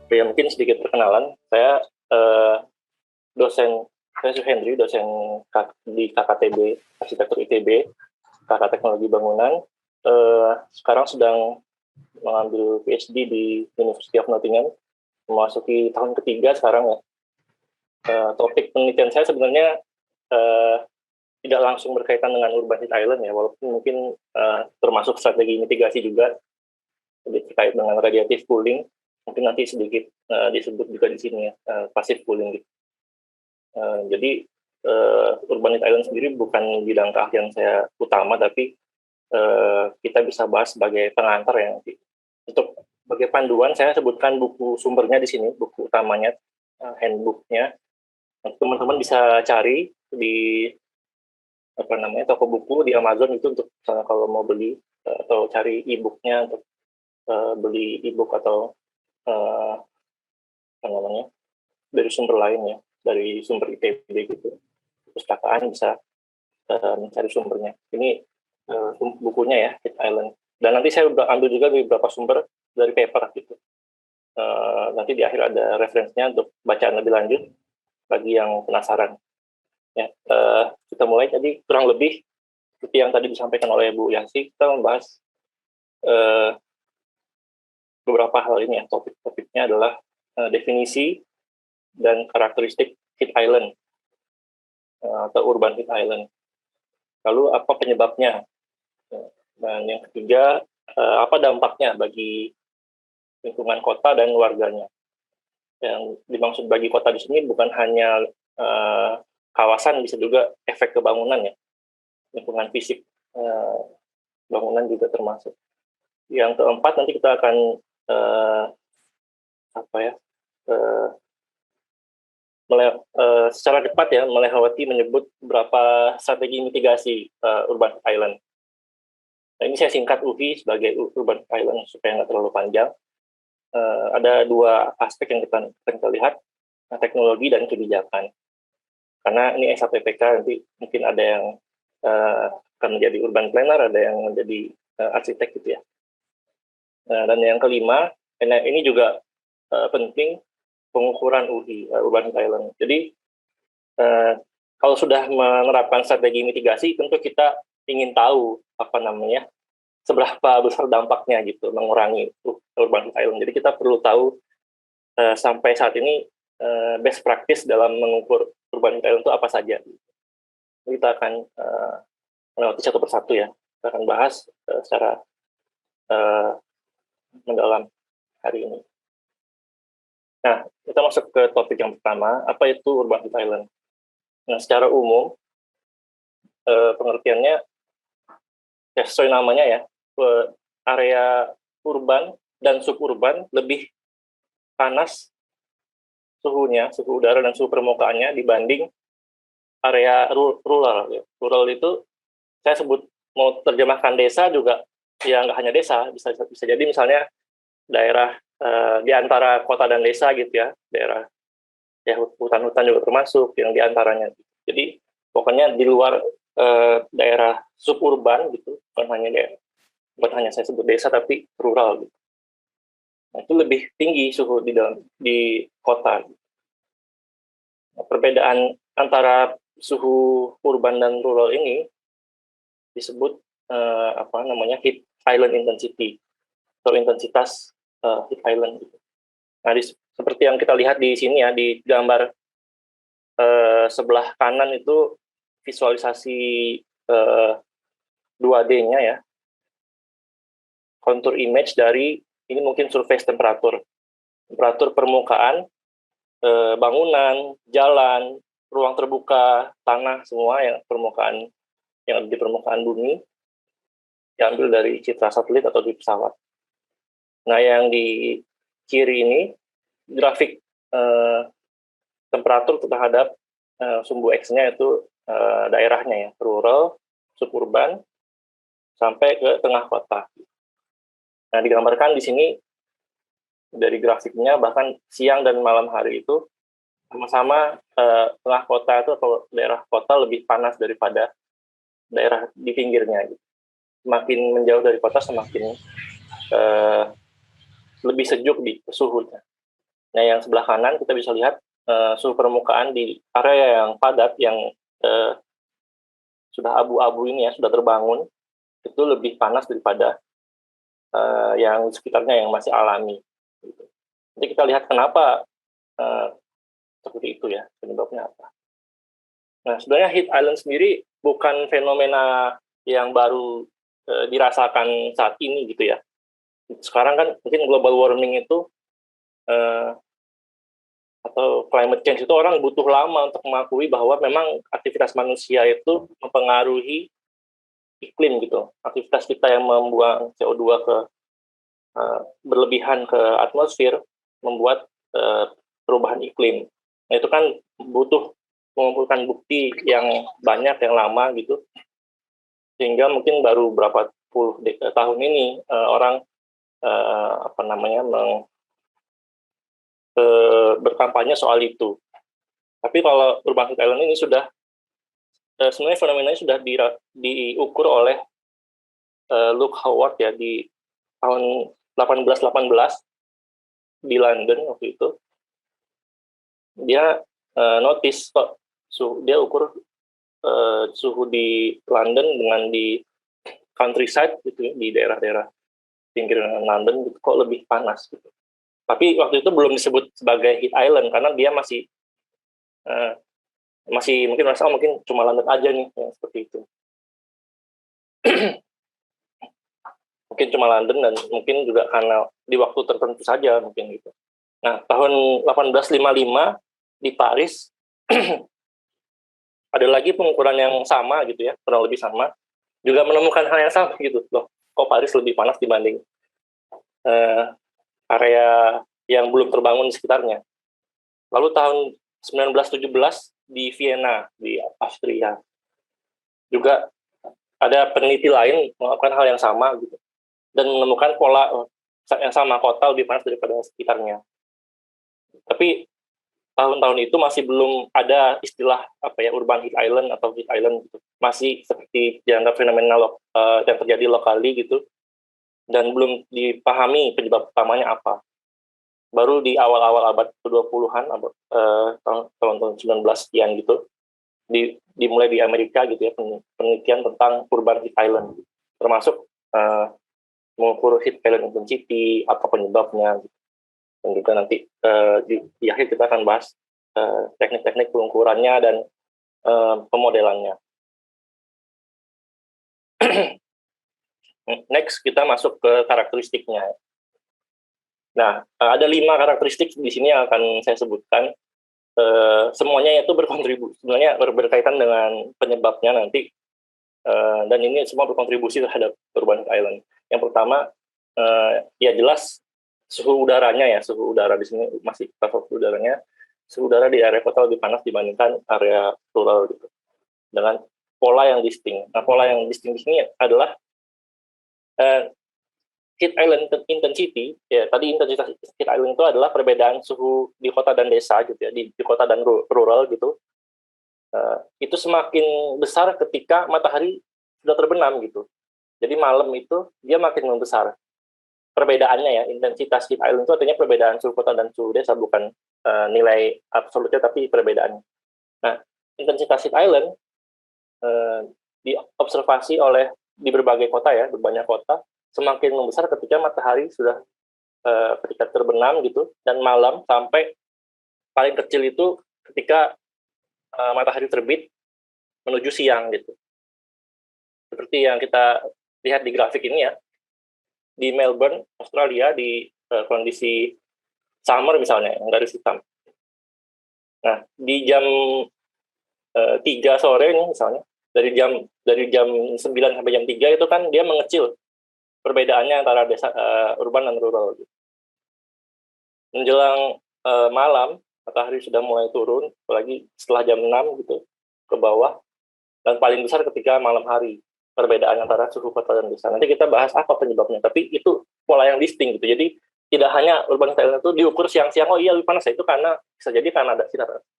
Ya, mungkin sedikit perkenalan. Saya eh, dosen, saya Suhendri, dosen di KKTB, Arsitektur ITB, KK Teknologi Bangunan. Sekarang sedang mengambil PhD di University of Nottingham, memasuki tahun ketiga sekarang ya. Topik penelitian saya sebenarnya eh, tidak langsung berkaitan dengan urban heat island ya, walaupun mungkin termasuk strategi mitigasi juga, lebih terkait dengan radiative cooling. Mungkin nanti sedikit disebut juga di sini ya, passive cooling gitu. Jadi urban heat island sendiri bukan bidang keahlian saya utama, tapi kita bisa bahas sebagai pengantar ya nanti. Untuk sebagai panduan, saya sebutkan buku sumbernya di sini, buku utamanya, handbooknya. Teman-teman bisa cari di toko buku di Amazon itu untuk kalau mau beli, atau cari e-booknya untuk beli e-book atau dari sumber lain ya, dari sumber ITB gitu, perpustakaan bisa mencari sumbernya. Ini bukunya ya, Heat Island. Dan nanti saya ambil juga beberapa sumber dari paper gitu. Nanti di akhir ada referensinya untuk bacaan lebih lanjut bagi yang penasaran. Ya, kita mulai. Jadi kurang lebih seperti yang tadi disampaikan oleh Bu Yansi, kita membahas beberapa hal ini ya. Topik-topiknya adalah definisi dan karakteristik heat island atau urban heat island. Lalu apa penyebabnya? Dan yang ketiga, apa dampaknya bagi lingkungan kota dan warganya? Yang dimaksud bagi kota di sini bukan hanya kawasan, bisa juga efek ke bangunan ya, lingkungan fisik bangunan juga termasuk. Yang keempat nanti kita akan secara cepat ya melewati menyebut beberapa strategi mitigasi urban island. Nah, ini saya singkat UHI sebagai urban island supaya nggak terlalu panjang. Ada dua aspek yang kita lihat, teknologi dan kebijakan. Karena ini S1PK, nanti mungkin ada yang akan menjadi urban planner, ada yang menjadi arsitek gitu ya. Dan yang kelima, ini juga penting, pengukuran UI, urban island. Jadi kalau sudah menerapkan strategi mitigasi, tentu kita ingin tahu seberapa besar dampaknya gitu, mengurangi urban island. Jadi kita perlu tahu sampai saat ini best practice dalam mengukur urban island itu apa saja. Kita akan melewati satu persatu ya. Kita akan bahas secara mendalam hari ini. Nah, kita masuk ke topik yang pertama, apa itu urban heat island? Nah, secara umum, pengertiannya, ya sesuai namanya ya, area urban dan suburban lebih panas suhunya, suhu udara dan suhu permukaannya dibanding area rural. Ya. Rural itu, saya sebut, mau terjemahkan desa juga, ya nggak hanya desa, bisa jadi misalnya daerah di antara kota dan desa gitu ya, daerah ya hutan-hutan juga termasuk yang di antaranya. Jadi pokoknya di luar daerah suburban gitu, bukan hanya saya sebut desa tapi rural gitu. Nah, itu lebih tinggi suhu di kota. Nah, perbedaan antara suhu urban dan rural ini disebut heat island intensity atau intensitas heat island gitu. Nah, seperti yang kita lihat di sini ya, di gambar sebelah kanan itu visualisasi 2D-nya ya, kontur image dari, ini mungkin surface temperatur permukaan, bangunan, jalan, ruang terbuka, tanah, semua yang ada di permukaan bumi, diambil dari citra satelit atau di pesawat. Nah, yang di kiri ini grafik temperatur terhadap sumbu X-nya itu daerahnya ya, rural, suburban, sampai ke tengah kota. Nah, digambarkan di sini dari grafiknya, bahkan siang dan malam hari itu sama-sama tengah kota itu atau daerah kota lebih panas daripada daerah di pinggirnya. Semakin menjauh dari kota, semakin lebih sejuk di suhunya. Nah, yang sebelah kanan kita bisa lihat suhu permukaan di area yang padat, yang sudah abu-abu ini ya, sudah terbangun, itu lebih panas daripada yang sekitarnya yang masih alami. Gitu. Jadi kita lihat kenapa seperti itu ya, penyebabnya apa. Nah, sebenarnya heat island sendiri bukan fenomena yang baru dirasakan saat ini gitu ya. Sekarang kan mungkin global warming itu atau climate change itu orang butuh lama untuk mengakui bahwa memang aktivitas manusia itu mempengaruhi iklim gitu. Aktivitas kita yang membuang CO2 berlebihan ke atmosfer membuat perubahan iklim. Nah, itu kan butuh mengumpulkan bukti yang banyak, yang lama gitu, sehingga mungkin baru berapa puluh tahun ini orang berkampanye soal itu. Tapi kalau urban heat island ini sudah sebenarnya fenomenanya sudah diukur oleh Luke Howard ya di tahun 1818 di London waktu itu. Dia notice kok dia ukur suhu di London dengan di countryside gitu ya, di daerah-daerah pinggir London gitu, kok lebih panas gitu. Tapi waktu itu belum disebut sebagai heat island karena dia masih mungkin merasa mungkin cuma London aja nih yang seperti itu. Mungkin cuma London dan mungkin juga karena di waktu tertentu saja mungkin gitu. Nah, tahun 1855 di Paris ada lagi pengukuran yang sama gitu ya, kurang lebih sama, juga menemukan hal yang sama gitu loh. Kok Paris lebih panas dibanding area yang belum terbangun di sekitarnya. Lalu tahun 1917 di Vienna di Austria juga ada peneliti lain melakukan hal yang sama gitu dan menemukan pola yang sama, kota lebih panas daripada sekitarnya. Tapi tahun-tahun itu masih belum ada istilah urban heat island atau heat island gitu. Masih seperti dianggap fenomena yang terjadi lokali gitu dan belum dipahami penyebab utamanya apa. Baru di awal-awal abad ke-20-an tahun 19 sekian gitu dimulai di Amerika gitu ya, penelitian tentang urban heat island termasuk mengukur heat island intensity, apa penyebabnya gitu. Dan juga nanti di akhir kita akan bahas teknik-teknik pengukurannya dan pemodelannya. Next kita masuk ke karakteristiknya. Nah, ada 5 karakteristik di sini yang akan saya sebutkan. Semuanya itu berkontribusi, sebenarnya berkaitan dengan penyebabnya nanti, dan ini semua berkontribusi terhadap urban island. Yang pertama, ya jelas suhu udaranya ya, suhu udara di sini masih cover udaranya. Suhu udara di area kota lebih panas dibandingkan area rural gitu, dengan pola yang distinct. Nah, pola yang distinct di sini adalah heat island intensity. Ya, tadi intensitas heat island itu adalah perbedaan suhu di kota dan desa gitu ya, di kota dan rural gitu. Itu semakin besar ketika matahari sudah terbenam gitu. Jadi malam itu dia makin membesar. Perbedaannya ya, intensitas heat island itu artinya perbedaan suhu kota dan suhu desa, bukan nilai absolutnya tapi perbedaannya. Nah, intensitas heat island diobservasi oleh di berbagai kota ya, berbanyak kota, semakin membesar ketika matahari sudah ketika terbenam gitu, dan malam sampai paling kecil itu ketika matahari terbit menuju siang gitu. Seperti yang kita lihat di grafik ini ya, di Melbourne, Australia, di kondisi summer misalnya, yang garis hitam. Nah, di jam 3 sore ini misalnya, dari jam 9 sampai jam 3 itu kan dia mengecil perbedaannya antara desa urban dan rural. Gitu. Menjelang malam, matahari sudah mulai turun, apalagi setelah jam 6 gitu, ke bawah, dan paling besar ketika malam hari, perbedaan antara suhu kota dan desa. Nanti kita bahas apa penyebabnya, tapi itu pola yang distinct gitu. Jadi tidak hanya urban heat island itu diukur siang-siang, oh iya lebih panas, itu karena bisa jadi karena ada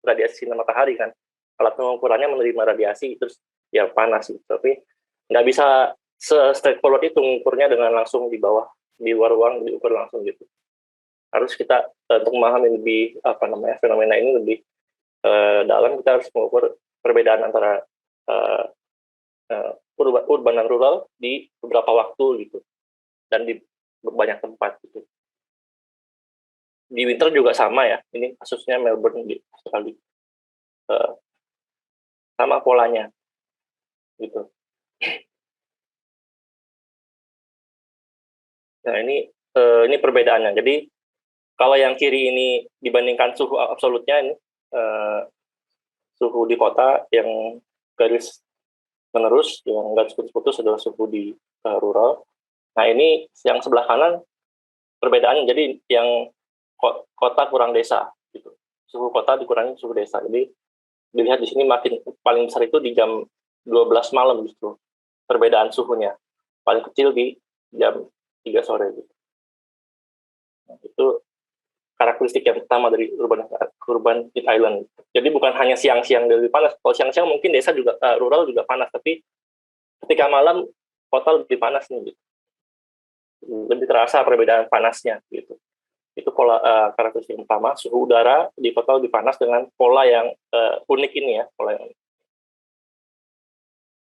radiasi sinar matahari kan. Alat pengukurannya menerima radiasi, terus ya panas gitu. Tapi nggak bisa straightforward itu mengukurnya dengan langsung di bawah, di luar ruang diukur langsung gitu. harus kita untuk memahami lebih fenomena ini lebih dalam, kita harus mengukur perbedaan antara urban dan rural di beberapa waktu gitu, dan di banyak tempat gitu. Di winter juga sama ya, ini kasusnya Melbourne di Australia, sama polanya gitu. Nah ini perbedaannya. Jadi kalau yang kiri ini dibandingkan suhu absolutnya, ini suhu di kota yang garis menerus, yang garis putus-putus adalah suhu di rural. Nah ini yang sebelah kanan perbedaannya, jadi yang kota kurang desa gitu. Suhu kota dikurangi suhu desa. Jadi dilihat di sini paling besar itu di jam 12 malam justru perbedaan suhunya. Paling kecil di jam 3 sore gitu. Nah, itu karakteristik yang pertama dari urban heat island. Jadi bukan hanya siang-siang lebih panas. Kalau siang-siang mungkin desa juga rural juga panas, tapi ketika malam kota lebih panas nih gitu. Lebih terasa perbedaan panasnya gitu. Itu pola karakteristik pertama, suhu udara di kota lebih panas dengan pola yang unik ini ya, pola yang unik.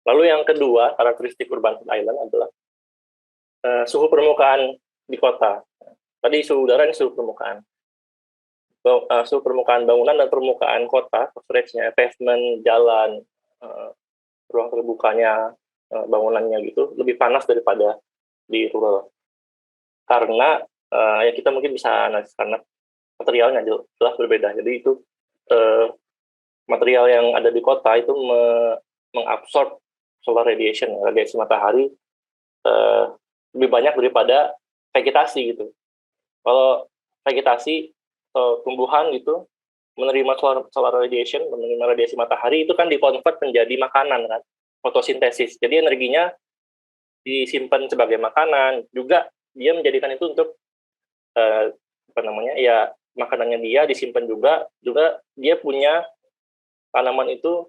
Lalu yang kedua, karakteristik urban island adalah suhu permukaan di kota. Tadi suhu udara, ini suhu permukaan. Suhu permukaan bangunan dan permukaan kota, coverage-nya, pavement, jalan, ruang terbukanya, bangunannya gitu, lebih panas daripada di rural. Karena ya kita mungkin bisa analisis karena materialnya jelas berbeda. Jadi itu material yang ada di kota itu mengabsorb solar radiation, radiasi matahari lebih banyak daripada vegetasi gitu. Kalau vegetasi atau tumbuhan gitu menerima solar radiation, menerima radiasi matahari, itu kan dikonvert menjadi makanan kan, fotosintesis. Jadi energinya disimpan sebagai makanan, juga dia menjadikan itu untuk ya makanannya dia disimpan juga dia punya tanaman itu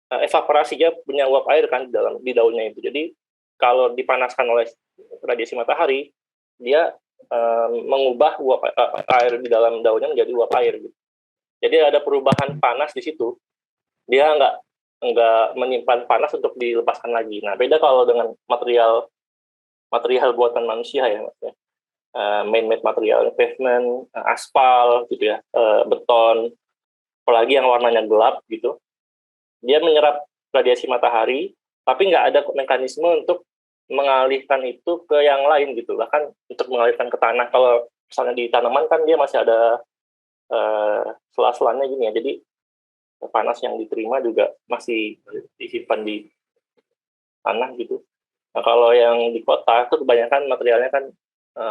evaporasinya punya uap air kan di daunnya itu. Jadi kalau dipanaskan oleh radiasi matahari, dia mengubah uap air di dalam daunnya menjadi uap air gitu. Jadi ada perubahan panas di situ. Dia nggak menyimpan panas untuk dilepaskan lagi. Nah, beda kalau dengan material buatan manusia ya, maksudnya. Man-made material, pavement, aspal gitu ya, beton, apalagi yang warnanya gelap gitu. Dia menyerap radiasi matahari, tapi nggak ada mekanisme untuk mengalihkan itu ke yang lain gitu. Bahkan untuk mengalihkan ke tanah, kalau misalnya di tanaman kan dia masih ada sela-selanya gini ya, jadi panas yang diterima juga masih disimpan di tanah gitu. Nah, kalau yang di kota itu kebanyakan materialnya kan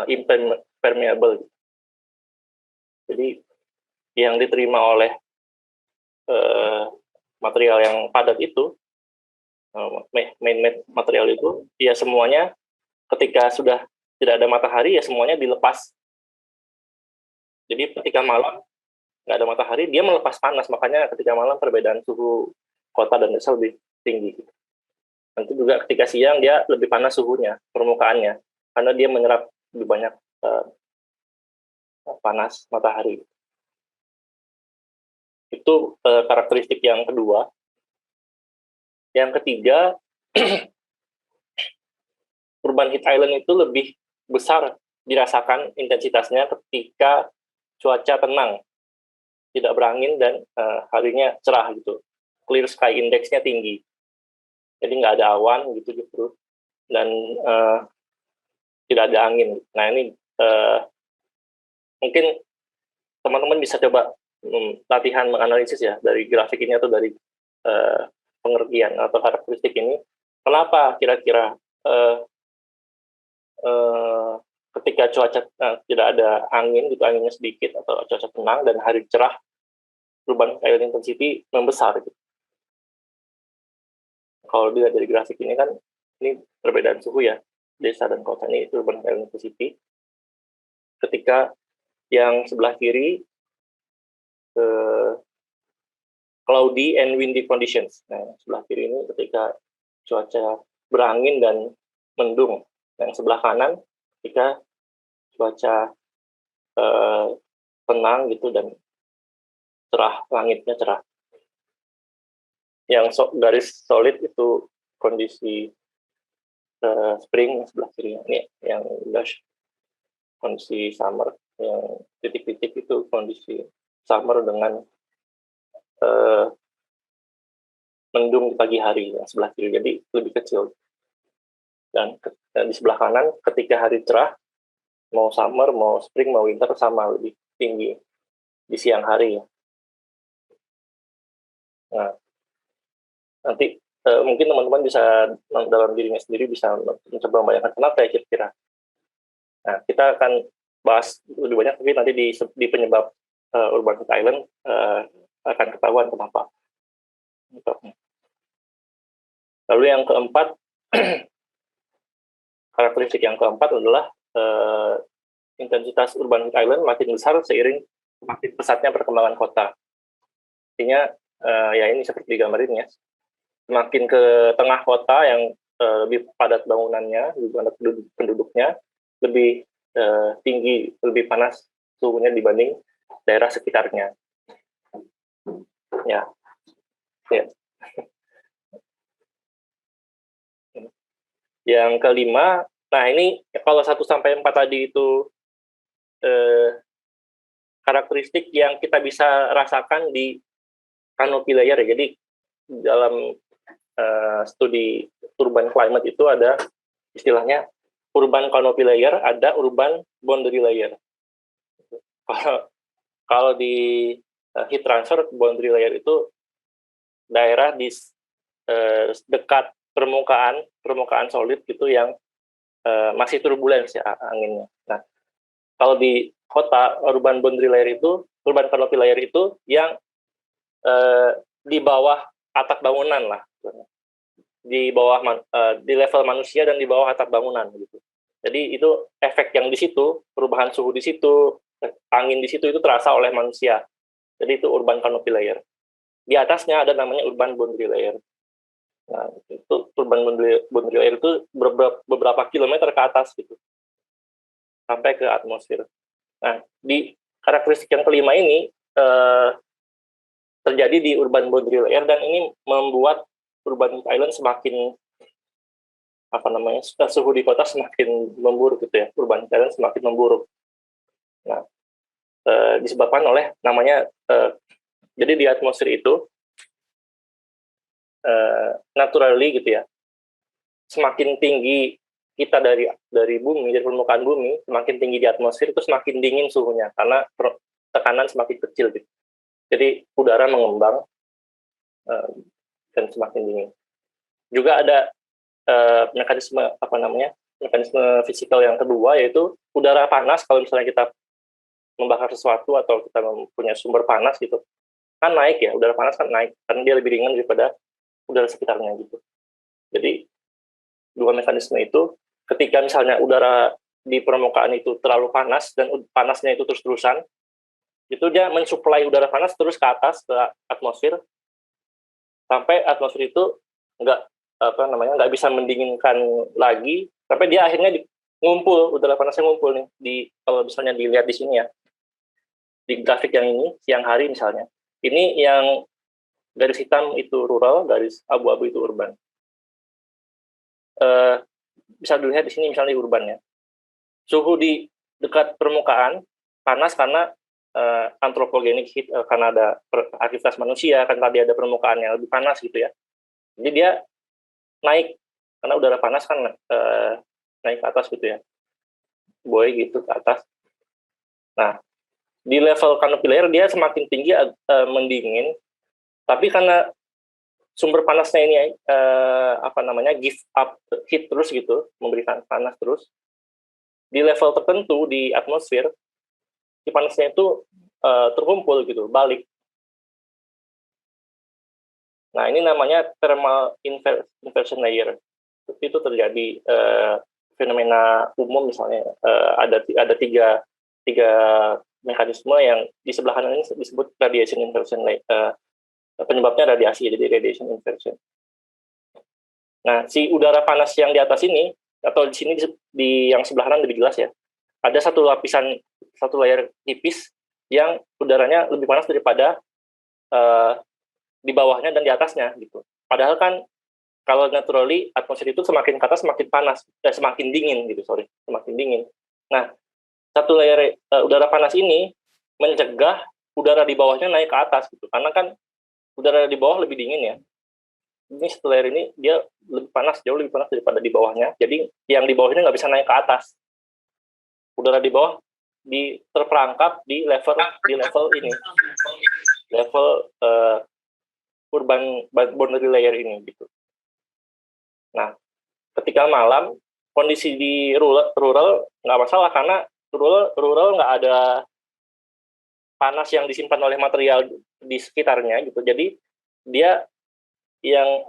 impermeable gitu. Jadi yang diterima oleh material yang padat itu, man-made material itu, ya semuanya ketika sudah tidak ada matahari, ya semuanya dilepas. Jadi ketika malam nggak ada matahari, dia melepas panas, makanya ketika malam perbedaan suhu kota dan desa lebih tinggi. Nanti juga ketika siang dia lebih panas suhunya, permukaannya, karena dia menyerap lebih banyak panas matahari. Itu karakteristik yang kedua. Yang ketiga, urban heat island itu lebih besar dirasakan intensitasnya ketika cuaca tenang, tidak berangin dan harinya cerah gitu. Clear sky index-nya tinggi. Jadi nggak ada awan gitu justru, dan tidak ada angin. Nah ini mungkin teman-teman bisa coba latihan menganalisis ya dari grafik ini atau dari pengertian atau karakteristik ini. Kenapa kira-kira ketika cuaca tidak ada angin gitu, anginnya sedikit atau cuaca tenang dan hari cerah, perubahan island intensity membesar gitu. Kalau dilihat dari grafik ini kan, ini perbedaan suhu ya, desa dan kota ini urban island intensity. Ketika yang sebelah kiri cloudy and windy conditions. Nah, sebelah kiri ini ketika cuaca berangin dan mendung. Yang sebelah kanan ketika cuaca tenang gitu dan cerah, langitnya cerah. Yang garis solid itu kondisi spring sebelah kiri, ini yang dash kondisi summer, yang titik-titik itu kondisi summer dengan mendung di pagi hari yang sebelah kiri, jadi lebih kecil. Dan di sebelah kanan ketika hari cerah, mau summer, mau spring, mau winter sama, lebih tinggi di siang hari. Nah, nanti mungkin teman-teman bisa dalam dirinya sendiri bisa mencoba membayangkan kenapa ya kira-kira. Nah, kita akan bahas lebih banyak tapi nanti di penyebab urban heat island akan ketahuan kenapa. Lalu yang keempat, karakteristik yang keempat adalah intensitas urban heat island makin besar seiring makin pesatnya perkembangan kota. Artinya ya ini seperti digambarin ya, semakin ke tengah kota yang lebih padat bangunannya, lebih padat penduduknya, lebih tinggi, lebih panas suhunya dibanding daerah sekitarnya. Ya. Yang kelima, nah ini kalau 1-4 tadi itu karakteristik yang kita bisa rasakan di canopy layer ya. Jadi dalam studi urban climate itu ada istilahnya urban canopy layer, ada urban boundary layer. Kalau di heat transfer boundary layer itu daerah di dekat permukaan solid gitu yang masih turbulens ya anginnya. Nah, kalau di kota urban boundary layer itu, urban canopy layer itu yang di bawah atap bangunan lah, di bawah di level manusia dan di bawah atap bangunan gitu. Jadi itu efek yang di situ, perubahan suhu di situ, angin di situ itu terasa oleh manusia. Jadi itu urban canopy layer. Di atasnya ada namanya urban boundary layer. Nah, itu urban boundary layer itu beberapa kilometer ke atas gitu, sampai ke atmosfer. Nah, di karakteristik yang kelima ini terjadi di urban boundary layer dan ini membuat urban island semakin suhu di kota semakin memburuk gitu ya, urban island semakin memburuk. Nah, disebabkan oleh namanya jadi di atmosfer itu naturally gitu ya, semakin tinggi kita dari bumi, dari permukaan bumi, semakin tinggi di atmosfer itu semakin dingin suhunya karena tekanan semakin kecil gitu. Jadi udara mengembang dan semakin dingin. Juga ada mekanisme fisikal yang kedua, yaitu udara panas. Kalau misalnya kita membakar sesuatu atau kita mempunyai sumber panas gitu, kan naik ya, udara panas kan naik karena dia lebih ringan daripada udara sekitarnya gitu. Jadi dua mekanisme itu, ketika misalnya udara di permukaan itu terlalu panas dan panasnya itu terus-terusan, itu dia mensuplai udara panas terus ke atas ke atmosfer sampai atmosfer itu nggak bisa mendinginkan lagi, sampai dia akhirnya ngumpul, udara panasnya ngumpul nih kalau misalnya dilihat di sini ya, di grafik yang ini siang hari misalnya, ini yang garis hitam itu rural, garis abu-abu itu urban. Bisa dilihat di sini misalnya di urban ya, suhu di dekat permukaan panas karena anthropogenic heat, karena ada aktivitas manusia, kan tadi ada permukaan yang lebih panas gitu ya, jadi dia naik karena udara panas kan naik ke atas gitu ya, boy gitu ke atas. Nah, di level canopy layer dia semakin tinggi mendingin, tapi karena sumber panasnya ini give up heat terus gitu, memberikan panas terus, di level tertentu di atmosfer si panasnya itu terkumpul gitu, balik. Nah, ini namanya thermal inversion layer. Itu terjadi fenomena umum misalnya ada tiga mekanisme yang di sebelah kanan ini disebut radiation inversion layer. Penyebabnya radiasi, jadi radiation inversion. Nah, si udara panas yang di atas ini atau di sini di yang sebelah kanan lebih jelas ya. ada satu layer tipis yang udaranya lebih panas daripada di bawahnya dan di atasnya gitu. Padahal kan kalau naturally atmosfer itu semakin ke atas semakin panas, semakin dingin gitu, semakin dingin. Nah, satu layer udara panas ini mencegah udara di bawahnya naik ke atas gitu, karena kan udara di bawah lebih dingin ya. Ini satu layer ini dia lebih panas, jauh lebih panas daripada di bawahnya. Jadi yang di bawahnya nggak bisa naik ke atas. Udara di bawah terperangkap di level ini, level urban boundary layer ini gitu. Nah, ketika malam kondisi di rural nggak masalah karena rural nggak ada panas yang disimpan oleh material di sekitarnya gitu. Jadi dia yang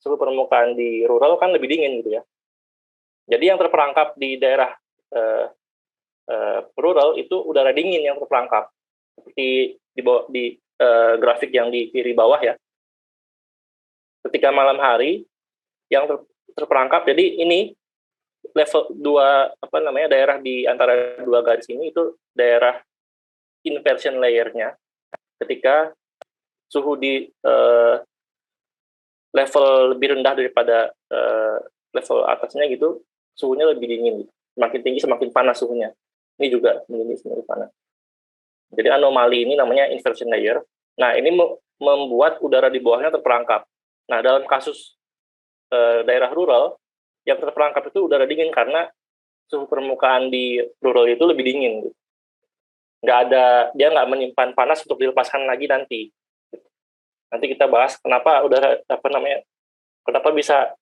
suhu permukaan di rural kan lebih dingin gitu ya. Jadi yang terperangkap di daerah rural itu udara dingin yang terperangkap. Seperti di grafik yang di kiri bawah ya. Ketika malam hari yang terperangkap, jadi ini level 2 daerah di antara dua garis ini itu daerah inversion layer-nya. Ketika suhu di level lebih rendah daripada level atasnya gitu, suhunya lebih dingin. Semakin tinggi semakin panas suhunya. Ini juga menjadi semakin panas. Jadi anomali ini namanya inversion layer. Nah, ini membuat udara di bawahnya terperangkap. Nah, dalam kasus daerah rural, yang terperangkap itu udara dingin karena suhu permukaan di rural itu lebih dingin. Dia nggak menyimpan panas untuk dilepaskan lagi nanti. Nanti kita bahas kenapa kenapa bisa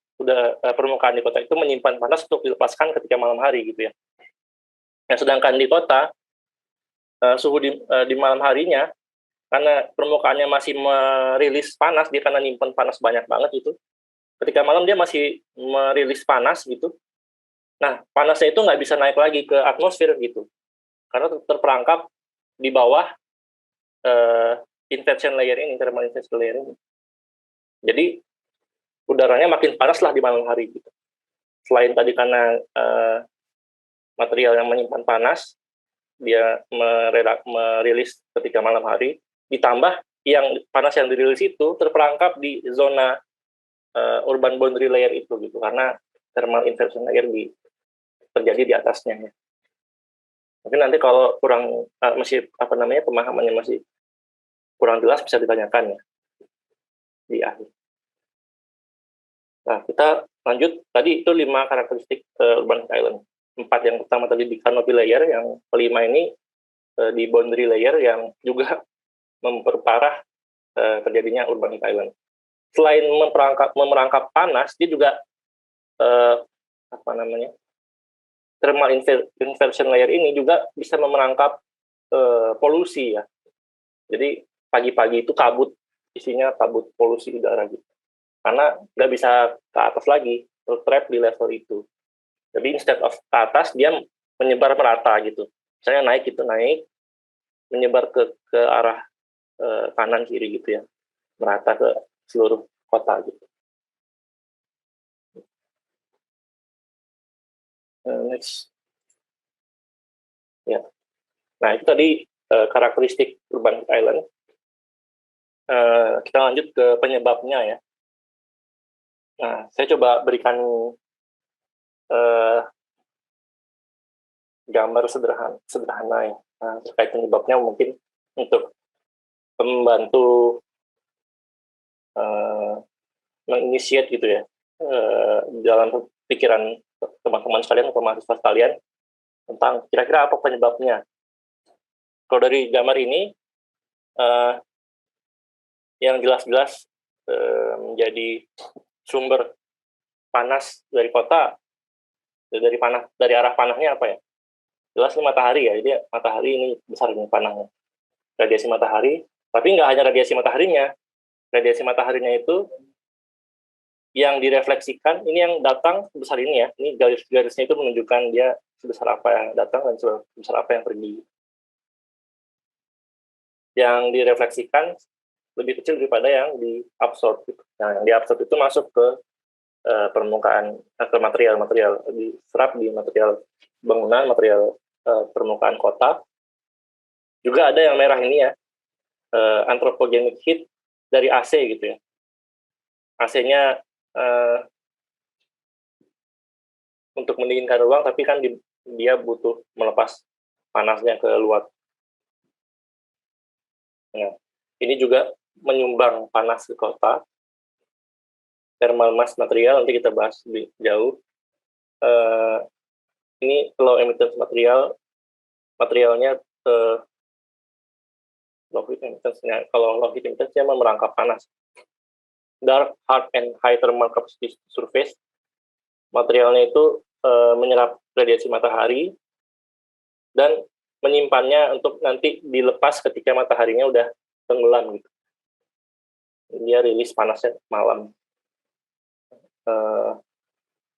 permukaan di kota itu menyimpan panas untuk dilepaskan ketika malam hari gitu ya. Nah, sedangkan di kota suhu di malam harinya karena permukaannya masih merilis panas, dia karena nyimpan panas banyak banget itu. Ketika malam dia masih merilis panas gitu. Nah, panasnya itu nggak bisa naik lagi ke atmosfer gitu, karena terperangkap di bawah inversion layer ini, thermal inversion layer ini. Jadi udaranya makin panas lah di malam hari gitu. Selain tadi karena material yang menyimpan panas, dia merilis ketika malam hari, ditambah yang panas yang dirilis itu terperangkap di zona urban boundary layer itu gitu, karena thermal inversion layer terjadi di atasnya ya. Mungkin nanti kalau kurang pemahamannya masih kurang jelas bisa ditanyakan ya di akhir. Nah, kita lanjut tadi itu 5 karakteristik urban island. 4 yang pertama tadi di canopy layer, yang kelima ini di boundary layer yang juga memperparah terjadinya urban island. Selain memerangkap panas, dia juga thermal inversion layer ini juga bisa memerangkap polusi ya. Jadi pagi-pagi itu isinya kabut polusi udara gitu. Karena nggak bisa ke atas lagi, trap di level itu. Jadi instead of ke atas, dia menyebar merata gitu. Misalnya naik, menyebar ke arah kanan kiri gitu ya, merata ke seluruh kota gitu. Next. Ya. Nah, itu tadi karakteristik urban island. Kita lanjut ke penyebabnya ya. Nah, saya coba berikan gambar sederhana ya. Nah, terkait penyebabnya mungkin untuk membantu menginisiat gitu ya dalam pikiran teman-teman sekalian atau mahasiswa sekalian tentang kira-kira apa penyebabnya. Kalau dari gambar ini yang jelas-jelas menjadi sumber panas dari kota, dari arah panahnya apa ya? Jelas ini matahari ya, jadi matahari ini besar ini panahnya. Radiasi matahari, tapi nggak hanya radiasi mataharinya. Radiasi mataharinya itu yang direfleksikan, ini yang datang sebesar ini ya. Ini garis-garisnya itu menunjukkan dia sebesar apa yang datang dan sebesar apa yang pergi. Yang direfleksikan lebih kecil daripada yang diabsorb. Nah, yang diabsorb itu masuk ke permukaan ke material diserap di material bangunan, material permukaan kota. Juga ada yang merah ini ya, anthropogenic heat dari AC gitu ya. AC-nya untuk mendinginkan ruang, tapi kan dia butuh melepas panasnya ke luar. Nah, ini juga menyumbang panas ke kota. Thermal mass material nanti kita bahas lebih jauh. Ini low emittance materialnya low heat emittance-nya. Kalau low heat emittance-nya merangkap panas. Dark, hard, and high thermal capacity surface. Materialnya itu menyerap radiasi matahari dan menyimpannya untuk nanti dilepas ketika mataharinya udah tenggelam gitu. Dia rilis panasnya malam.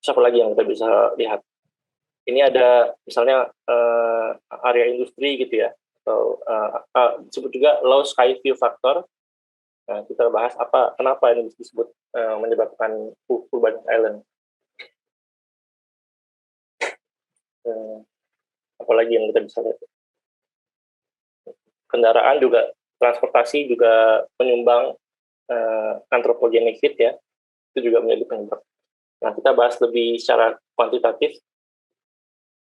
Apa lagi yang kita bisa lihat? Ini ada misalnya area industri gitu ya, atau disebut juga low sky view factor. Nah, kita bahas kenapa ini disebut menyebabkan urban island. Apalagi yang kita bisa lihat? Kendaraan juga, transportasi juga menyumbang anthropogenic heat ya, itu juga menjadi penyebab. Nah, kita bahas lebih secara kuantitatif.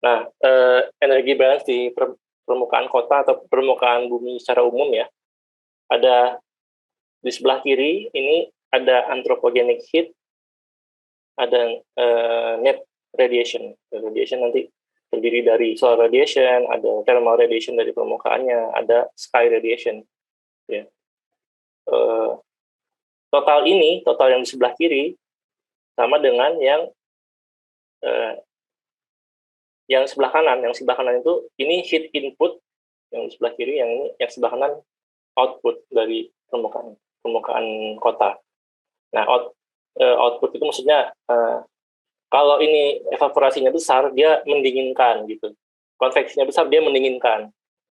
Nah, energi balance di permukaan kota atau permukaan bumi secara umum ya, ada di sebelah kiri ini ada anthropogenic heat, ada net radiation. Radiation nanti terdiri dari solar radiation, ada thermal radiation dari permukaannya, ada sky radiation. Ya. Total yang di sebelah kiri sama dengan yang sebelah kanan. Yang sebelah kanan itu ini heat input, yang di sebelah kiri, yang sebelah kanan output dari permukaan kota. Nah, output itu maksudnya kalau ini evaporasinya besar, dia mendinginkan gitu. Konveksinya besar, dia mendinginkan.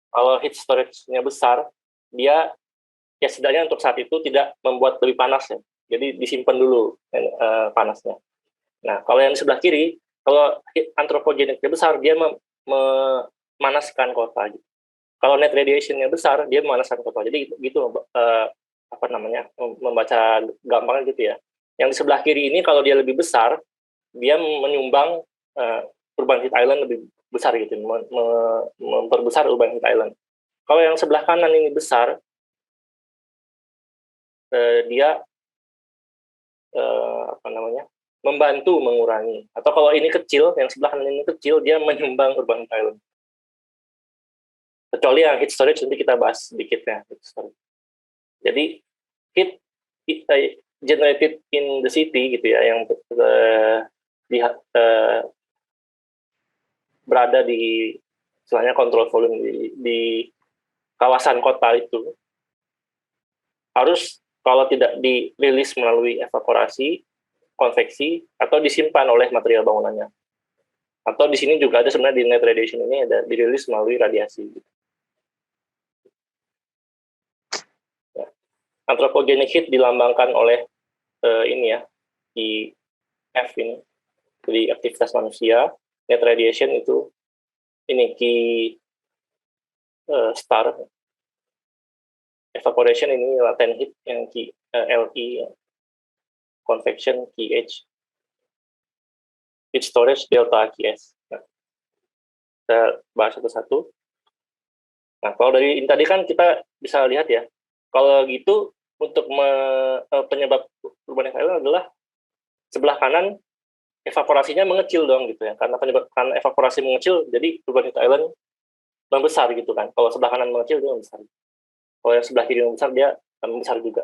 Kalau heat storage-nya besar, dia ya setidaknya untuk saat itu tidak membuat lebih panas ya. Jadi disimpan dulu panasnya. Nah, kalau yang di sebelah kiri, kalau anthropogenicnya besar, dia memanaskan kota. Gitu. Kalau net radiation-nya besar, dia memanaskan kota. Jadi gitu membaca gampangnya gitu ya. Yang di sebelah kiri ini kalau dia lebih besar, dia menyumbang urban heat island lebih besar gitu, memperbesar urban heat island. Kalau yang sebelah kanan ini besar, dia membantu mengurangi. Atau kalau ini kecil, yang sebelah kanan ini kecil, dia menyumbang urban heat island. Kecuali yang heat storage nanti kita bahas sedikit ya. Jadi heat generated in the city gitu ya, yang berada di misalnya control volume di kawasan kota itu harus kalau tidak dirilis melalui evaporasi, konveksi, atau disimpan oleh material bangunannya. Atau di sini juga ada sebenarnya di net radiation ini ada dirilis melalui radiasi. Ya. Anthropogenic heat dilambangkan oleh ini ya, di F ini, jadi aktivitas manusia. Net radiation itu ini key star. Evaporation ini latent heat yang key LE, convection KH, heat storage delta KS. Nah, kita bahas satu-satu. Nah, kalau dari ini tadi kan kita bisa lihat ya, kalau gitu untuk penyebab urban island adalah sebelah kanan evaporasinya mengecil dong gitu ya, karena evaporasi mengecil, jadi urban island membesar gitu kan. Kalau sebelah kanan mengecil dia membesar. Kalau yang sebelah kiri membesar dia membesar juga.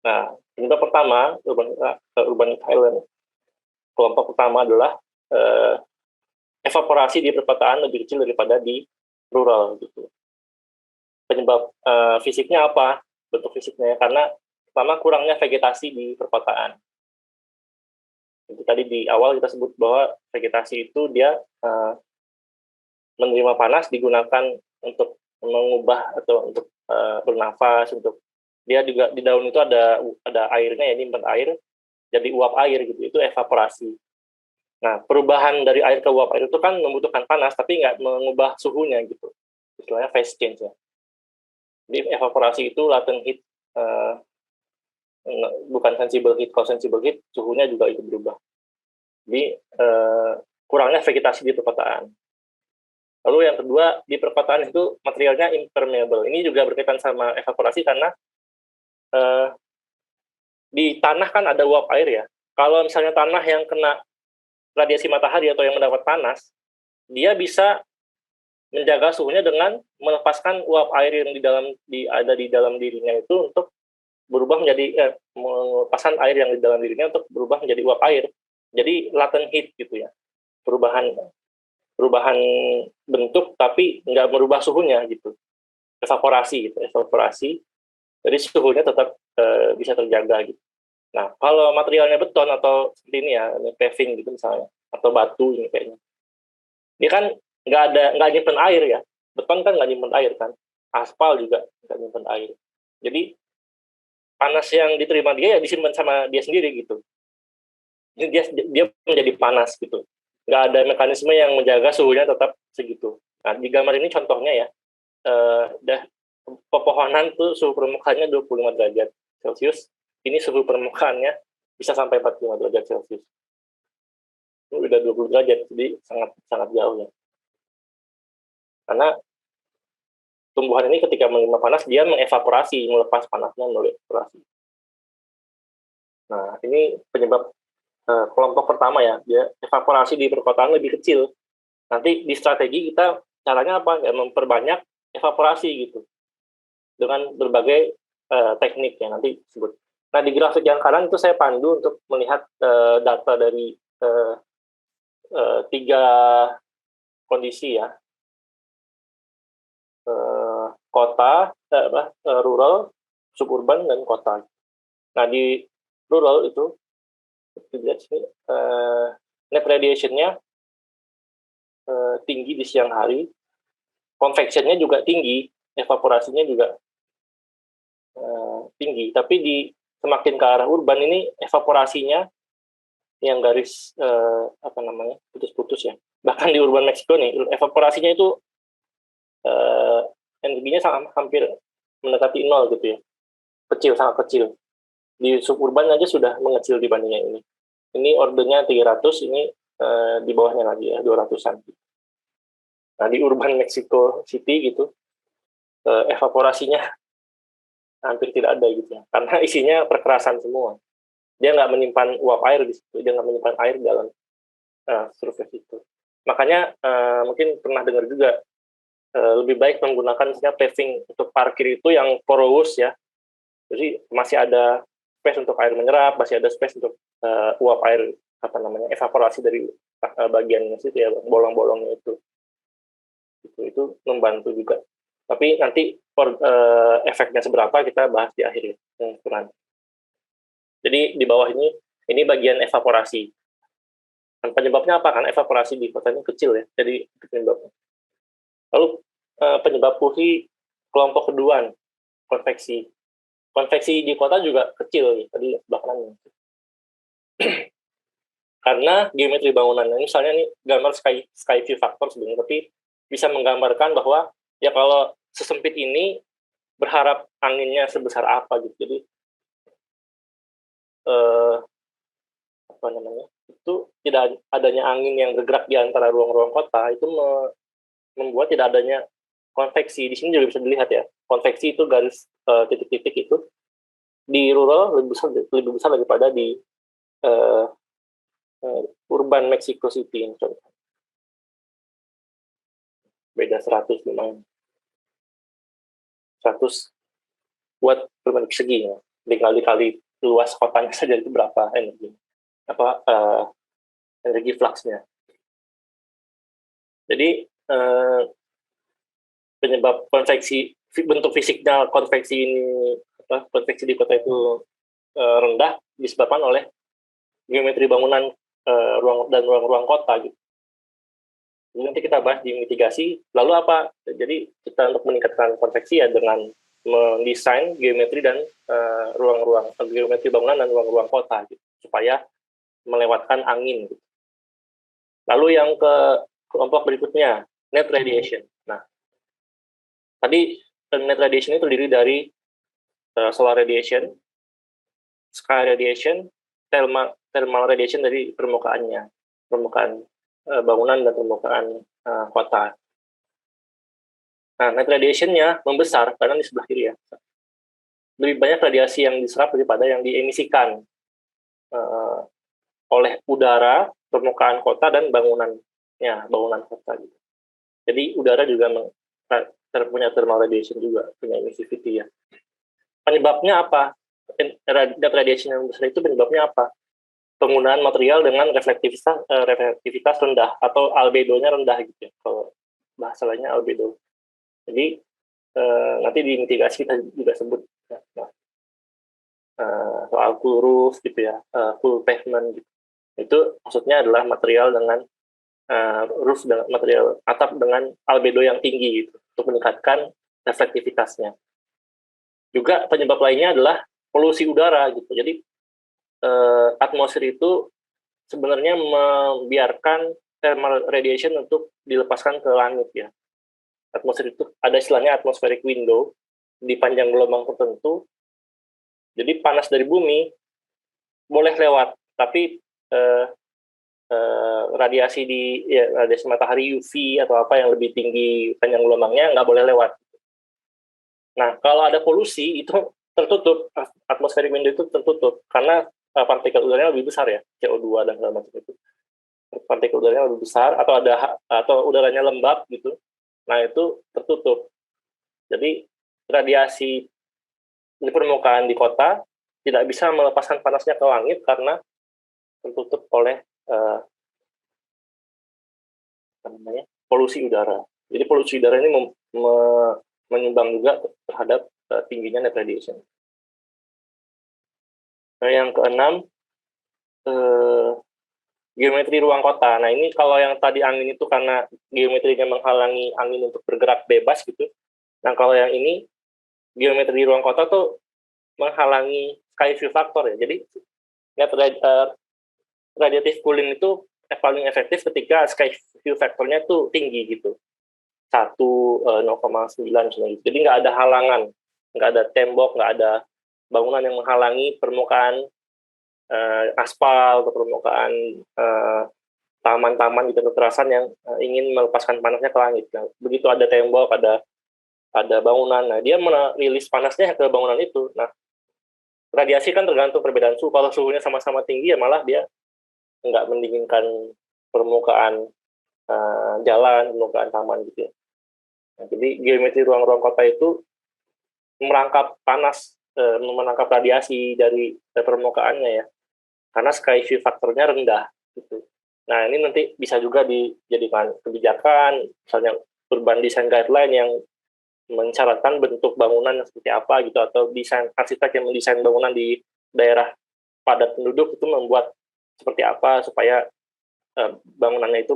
Nah, penyebab pertama urban island, kelompok pertama adalah evaporasi di perkotaan lebih kecil daripada di rural gitu. Penyebab fisiknya apa? Bentuk fisiknya karena pertama kurangnya vegetasi di perkotaan. Jadi tadi di awal kita sebut bahwa vegetasi itu dia menerima panas, digunakan untuk mengubah atau untuk bernafas, untuk dia juga di daun itu ada airnya ya, ini air, jadi uap air gitu, itu evaporasi. Nah, perubahan dari air ke uap air itu kan membutuhkan panas, tapi nggak mengubah suhunya gitu. Istilahnya phase change ya. Jadi evaporasi itu latent heat, bukan sensible heat. Kalau sensible heat, suhunya juga itu berubah. Jadi kurangnya vegetasi di perkotaan. Lalu yang kedua, di perkotaan itu materialnya impermeable. Ini juga berkaitan sama evaporasi karena di tanah kan ada uap air ya. Kalau misalnya tanah yang kena radiasi matahari atau yang mendapat panas, dia bisa menjaga suhunya dengan melepaskan uap air yang ada di dalam dirinya itu untuk berubah menjadi melepaskan air yang di dalam dirinya untuk berubah menjadi uap air. Jadi latent heat gitu ya. Perubahan bentuk tapi nggak merubah suhunya gitu. Evaporasi gitu, evaporasi. Jadi suhunya tetap bisa terjaga gitu. Nah, kalau materialnya beton atau seperti ini ya, paving gitu misalnya, atau batu ini kayaknya, dia kan nggak nyimpen air ya. Beton kan nggak nyimpen air kan, aspal juga nggak nyimpen air. Jadi panas yang diterima dia ya disimpan sama dia sendiri gitu. Jadi dia menjadi panas gitu. Nggak ada mekanisme yang menjaga suhunya tetap segitu. Nah, di gambar ini contohnya ya, pepohonan tuh suhu permukaannya 25 derajat Celcius. Ini suhu permukaannya bisa sampai 45 derajat Celcius. Ini udah 20 derajat, jadi sangat sangat jauh ya. Karena tumbuhan ini ketika menerima panas, dia mengevaporasi, melepas panasnya melalui evaporasi. Nah, ini penyebab kelompok pertama ya, dia evaporasi di perkotaan lebih kecil. Nanti di strategi kita caranya apa? Ya, memperbanyak evaporasi gitu. Dengan berbagai teknik yang nanti disebut. Nah, di grafik yang kanan itu saya pandu untuk melihat data dari 3 kondisi ya. Kota, rural, suburban, dan kota. Nah, di rural itu, lihat sini, net radiation-nya tinggi di siang hari, convection-nya juga tinggi, evaporasinya juga tinggi, tapi di semakin ke arah urban ini evaporasinya yang garis putus-putus ya. Bahkan di urban Meksiko nih, evaporasinya itu energinya hampir mendekati 0 gitu ya. Kecil, sangat kecil. Di suburban aja sudah mengecil dibandingnya ini. Ini ordernya 300, ini di bawahnya lagi ya, 200-an. Nah, di urban Mexico City gitu, evaporasinya hampir tidak ada gitu ya. Karena isinya perkerasan semua. Dia nggak menyimpan uap air di situ, dia nggak menyimpan air di dalam surface itu. Makanya mungkin pernah dengar juga, lebih baik menggunakan misalnya paving untuk parkir itu yang porous ya. Jadi masih ada space untuk air menyerap, masih ada space untuk uap air evaporasi dari bagian situ ya, bolong-bolongnya itu. Itu membantu juga. Tapi nanti efeknya seberapa kita bahas di akhir ya. Jadi di bawah ini bagian evaporasi. Dan penyebabnya apa? Kan evaporasi di kota ini kecil ya. Jadi itu penyebabnya. Lalu penyebab pulsi kelompok kedua, konveksi. Konveksi di kota juga kecil ya, tadi belakangan. Karena geometri bangunan, misalnya ini gambar sky view factor sebenarnya, tapi bisa menggambarkan bahwa ya kalau sesempit ini berharap anginnya sebesar apa gitu. Jadi itu tidak adanya angin yang bergerak di antara ruang-ruang kota itu membuat tidak adanya konveksi. Di sini juga bisa dilihat ya, konveksi itu garis titik-titik itu di rural lebih besar daripada di urban Mexico City. Beda 100 lumayan. 100 watt per meter persegi ya. Dikali luas kotanya saja itu berapa energi? Energi fluxnya. Jadi penyebab konveksi, bentuk fisiknya konveksi ini, konveksi di kota itu rendah disebabkan oleh geometri bangunan ruang-ruang kota gitu. Jadi nanti kita bahas di mitigasi. Lalu apa? Jadi kita untuk meningkatkan konveksi ya dengan mendesain geometri dan ruang-ruang geometri bangunan dan ruang-ruang kota gitu, supaya melewatkan angin. Gitu. Lalu yang ke kelompok berikutnya, net radiation. Nah, tadi net radiation itu terdiri dari solar radiation, sky radiation, thermal radiation dari permukaan bangunan dan permukaan kota. Nah, net radiation-nya membesar karena di sebelah kiri ya. Lebih banyak radiasi yang diserap daripada yang diemisikan oleh udara, permukaan kota, dan bangunan kota. Gitu. Jadi udara juga punya thermal radiation juga, punya emissivity ya. Penyebabnya apa? Net radiation yang besar itu penyebabnya apa? Penggunaan material dengan reflektivitas rendah atau albedonya rendah gitu ya. Kalau bahasa lainnya albedo. Jadi nanti di mitigasi kita juga sebut ya. Soal full roof gitu ya, full pavement gitu. Itu maksudnya adalah material dengan roof dengan material atap dengan albedo yang tinggi gitu untuk meningkatkan reflektivitasnya. Juga penyebab lainnya adalah polusi udara gitu. Jadi atmosfer itu sebenarnya membiarkan thermal radiation untuk dilepaskan ke langit ya. Atmosfer itu ada istilahnya atmospheric window di panjang gelombang tertentu. Jadi panas dari bumi boleh lewat, tapi radiasi matahari UV atau apa yang lebih tinggi panjang gelombangnya nggak boleh lewat. Nah, kalau ada polusi itu tertutup, atmospheric window itu tertutup karena partikel udaranya lebih besar ya, CO2 dan segala macam itu. Partikel udaranya lebih besar atau udaranya lembab gitu. Nah, itu tertutup. Jadi radiasi di permukaan di kota tidak bisa melepaskan panasnya ke langit karena tertutup oleh polusi udara. Jadi polusi udara ini menyumbang juga terhadap tingginya net radiation. Nah, yang keenam, geometri ruang kota. Nah, ini kalau yang tadi angin itu karena geometrinya menghalangi angin untuk bergerak bebas gitu. Nah, kalau yang ini geometri ruang kota tuh menghalangi sky view factor ya. Jadi net radiative cooling itu paling efektif ketika sky view factor-nya tuh tinggi gitu. 0,9 misalnya. Jadi nggak ada halangan, nggak ada tembok, nggak ada bangunan yang menghalangi permukaan aspal atau permukaan taman-taman gitu, kekerasan yang ingin melepaskan panasnya ke langit. Nah, begitu ada tembok, ada bangunan, nah dia merilis panasnya ke bangunan itu. Nah, radiasi kan tergantung perbedaan suhu. Kalau suhunya sama-sama tinggi ya malah dia nggak mendinginkan permukaan jalan, permukaan taman gitu ya. Nah, jadi geometri ruang-ruang kota itu merangkap panas, menangkap radiasi dari permukaannya ya. Karena sky view faktornya rendah gitu. Nah, ini nanti bisa juga dijadikan kebijakan, misalnya urban design guideline yang mensyaratkan bentuk bangunan seperti apa gitu, atau desain arsitek yang mendesain bangunan di daerah padat penduduk itu membuat seperti apa supaya bangunannya itu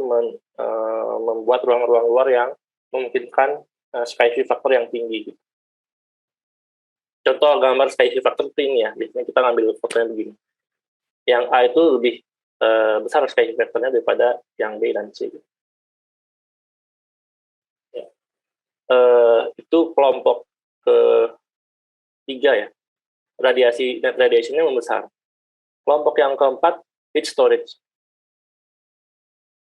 membuat ruang-ruang luar yang memungkinkan sky view factor yang tinggi gitu. Contoh gambar sky view factor ini ya, biasanya kita ngambil fotonya begini. Yang A itu lebih besar sky vectornya daripada yang B dan C. Ya. Itu kelompok ketiga ya, net radiation-nya membesar. Kelompok yang keempat, heat storage.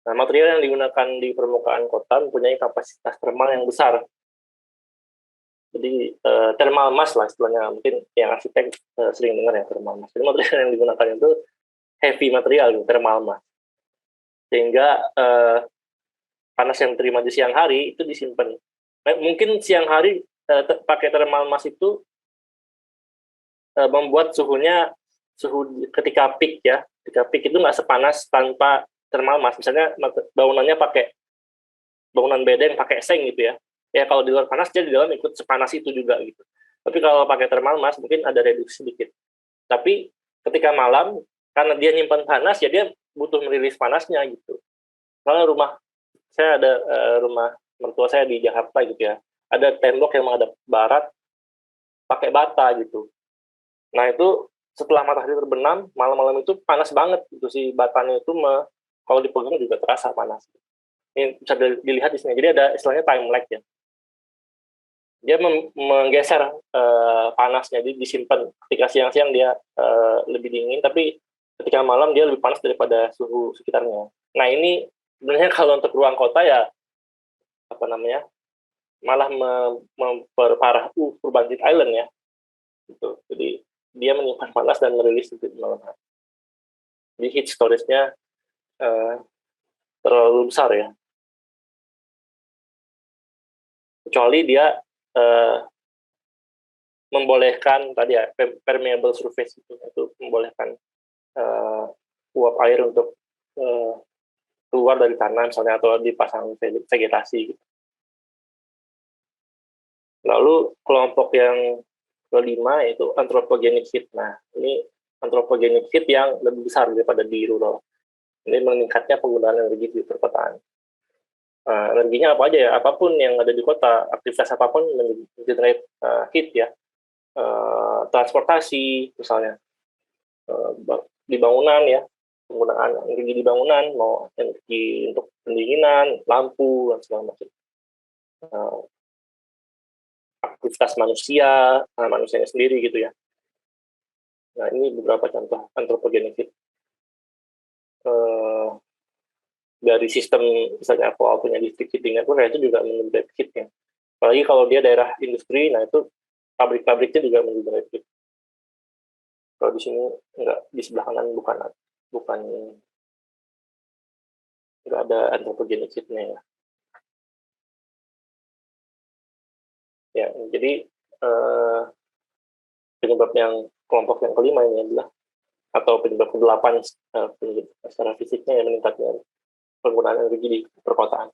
Nah, material yang digunakan di permukaan kota mempunyai kapasitas thermal yang besar. Jadi thermal mass lah istilahnya, mungkin yang arsitek sering dengar ya thermal mass. Jadi material yang digunakan itu heavy material, thermal mass. Sehingga panas yang diterima di siang hari itu disimpan. Nah, mungkin siang hari pakai thermal mass itu membuat suhu ketika peak ya. Ketika peak itu nggak sepanas tanpa thermal mass. Misalnya bangunannya pakai bangunan beda yang pakai seng gitu ya. Ya kalau di luar panas dia di dalam ikut sepanas itu juga gitu. Tapi kalau pakai thermal mass mungkin ada reduksi sedikit. Tapi ketika malam karena dia nyimpan panas ya dia butuh merilis panasnya gitu. Kalau rumah mertua saya di Jakarta gitu ya. Ada tembok yang menghadap barat pakai bata gitu. Nah itu setelah matahari terbenam, malam-malam itu panas banget gitu, si batanya itu kalau dipegang juga terasa panas. Ini bisa dilihat di sini. Jadi ada istilahnya time lag ya. Dia menggeser panasnya, jadi disimpan. Ketika siang-siang dia lebih dingin, tapi ketika malam dia lebih panas daripada suhu sekitarnya. Nah ini sebenarnya kalau untuk ruang kota ya apa namanya malah memperparah urban heat island ya. Gitu. Jadi dia menyimpan panas dan merilis itu di malam hari. Jadi heat storage-nya terlalu besar ya. Kecuali dia membolehkan tadi ya permeable surface itu membolehkan uap air untuk keluar dari tanah misalnya atau dipasang vegetasi gitu. Lalu kelompok yang kelima yaitu anthropogenic heat. Nah, ini anthropogenic heat yang lebih besar daripada di rural. Ini meningkatnya penggunaan energi di perkotaan. Energinya apa aja ya? Apapun yang ada di kota, aktivitas apapun generate heat ya. Transportasi misalnya, di bangunan ya, penggunaan energi di bangunan, mau energi untuk pendinginan, lampu dan segala macam. Aktivitas manusianya sendiri gitu ya. Nah ini beberapa contoh anthropogenic heat. Dari sistem misalnya kalau punya district heating network itu juga mengenerate heat ya. Apalagi kalau dia daerah industri, nah itu pabrik-pabriknya juga mengenerate heat. Kalau di sini enggak, di sebelah kanan bukan enggak ada anthropogenic heat-nya ya. Ya, jadi penyebab yang kelompok yang kelima ini adalah atau penyebab ke-8 secara fisiknya yang meningkatnya penggunaan energi di perkotaan.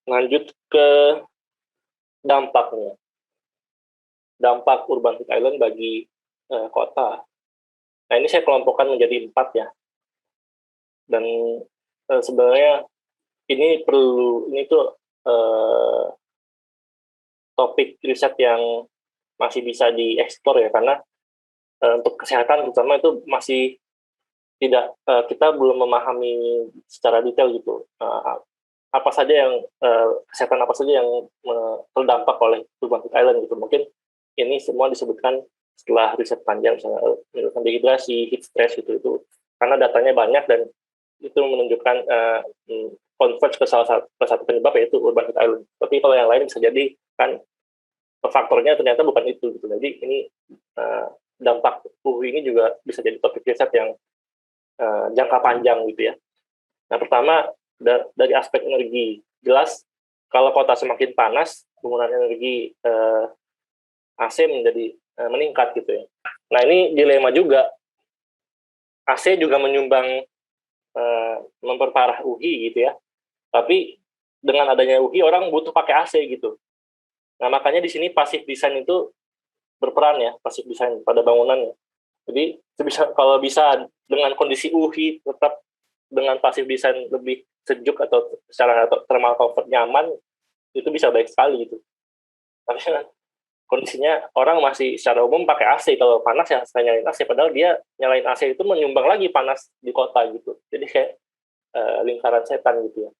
Lanjut ke dampaknya. Dampak urban heat island bagi kota. Nah ini saya kelompokkan menjadi 4 ya. Dan sebenarnya ini tuh topik riset yang masih bisa dieksplor ya, karena untuk kesehatan terutama itu masih tidak kita belum memahami secara detail gitu apa saja yang kesehatan apa saja yang terdampak oleh urban heat island gitu. Mungkin ini semua disebutkan setelah riset panjang misalnya menyebabkan dehidrasi, heat stress gitu itu karena datanya banyak dan itu menunjukkan converge ke salah satu penyebab yaitu urban heat island. Tapi kalau yang lain bisa jadi kan faktornya ternyata bukan itu gitu. Jadi ini dampak UV ini juga bisa jadi topik riset yang jangka panjang gitu ya. Nah pertama dari aspek energi, jelas kalau kota semakin panas penggunaan energi AC menjadi meningkat gitu ya. Nah ini dilema juga, AC juga menyumbang memperparah UV gitu ya. Tapi dengan adanya UV orang butuh pakai AC gitu. Nah makanya di sini passive design itu berperan ya, passive design pada bangunannya. Jadi kalau bisa dengan kondisi UV tetap dengan passive design lebih sejuk atau secara thermal comfort nyaman itu bisa baik sekali gitu. Tapi kondisinya orang masih secara umum pakai AC, kalau panas ya saya nyalain AC, padahal dia nyalain AC itu menyumbang lagi panas di kota gitu. Jadi kayak lingkaran setan gitu ya.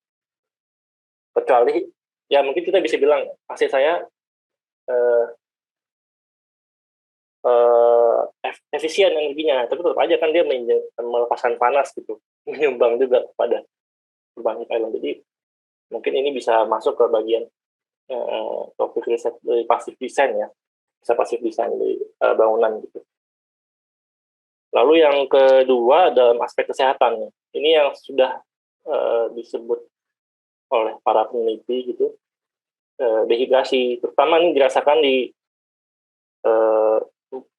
Kecuali ya mungkin kita bisa bilang AC saya efisien energinya, tapi tetap aja kan dia melepaskan panas gitu, menyumbang juga pada urban heat island. Jadi mungkin ini bisa masuk ke bagian topik riset dari passive design ya, bisa passive design di bangunan gitu. Lalu yang kedua dalam aspek kesehatan, ini yang sudah disebut oleh para peneliti gitu, dehidrasi, terutama ini dirasakan di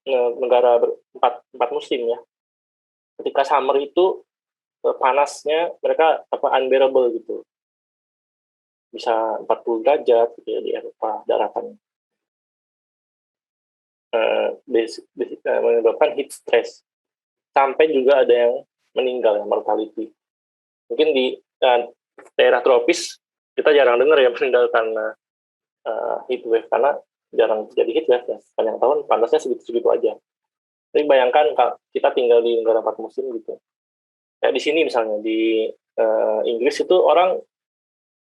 negara empat musim ya. Ketika summer itu panasnya mereka unbearable gitu, bisa 40 derajat gitu ya di Eropa daratan. Menyebabkan heat stress sampai juga ada yang meninggal ya, mortality. Mungkin di daerah tropis kita jarang dengar ya meninggal karena heat wave, karena jarang terjadi heat wave ya. Sepanjang tahun panasnya segitu-segitu aja. Jadi bayangkan kita tinggal di negara 4 musim gitu. Kayak di sini misalnya di Inggris itu orang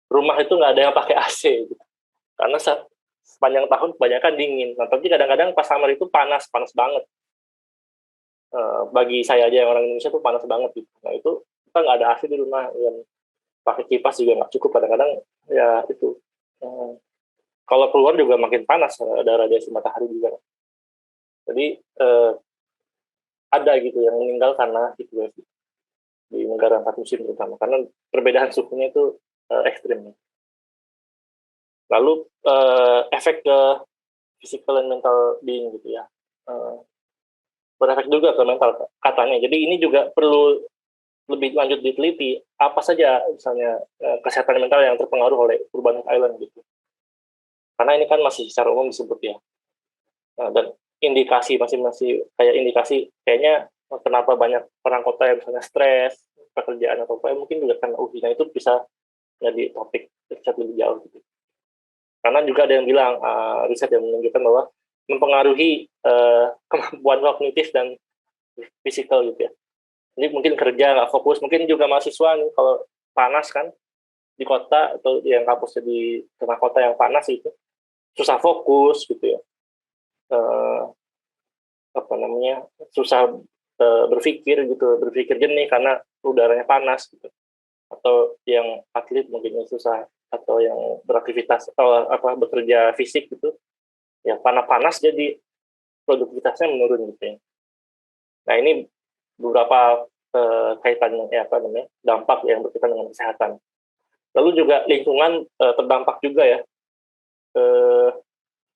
rumah itu nggak ada yang pakai AC gitu. Karena sepanjang tahun kebanyakan dingin. Nah, tapi kadang-kadang pas summer itu panas banget. Bagi saya aja yang orang Indonesia tuh panas banget gitu. Nah itu kita nggak ada AC di rumah, dan pakai kipas juga nggak cukup kadang-kadang ya itu. Kalau keluar juga makin panas, ada radiasi matahari juga. Jadi ada gitu yang meninggal karena heat wave di negara 4 musim terutama, karena perbedaan suhunya itu ekstrim. Lalu efek ke physical and mental being gitu ya. Berefek juga ke mental katanya. Jadi ini juga perlu lebih lanjut diteliti apa saja misalnya kesehatan mental yang terpengaruh oleh perubahan island gitu. Karena ini kan masih secara umum disebut ya. Dan indikasi masih kayak indikasi kayaknya kenapa banyak orang kota yang misalnya stres, pekerjaan atau apa, mungkin juga karena ujinya itu bisa jadi topik riset lebih jauh gitu. Karena juga ada yang bilang riset yang menunjukkan bahwa mempengaruhi kemampuan kognitif dan fisikal gitu ya. Jadi mungkin kerja nggak fokus, mungkin juga mahasiswa nih kalau panas kan di kota atau yang kampusnya di tengah kota yang panas itu susah fokus gitu ya. Susah berpikir jernih karena udaranya panas gitu. Atau yang atlet mungkin yang susah, atau yang beraktivitas atau bekerja fisik gitu ya, panas jadi produktivitasnya menurun gitu ya. Nah ini beberapa kaitannya dampak yang berkaitan dengan kesehatan. Lalu juga lingkungan terdampak juga ya,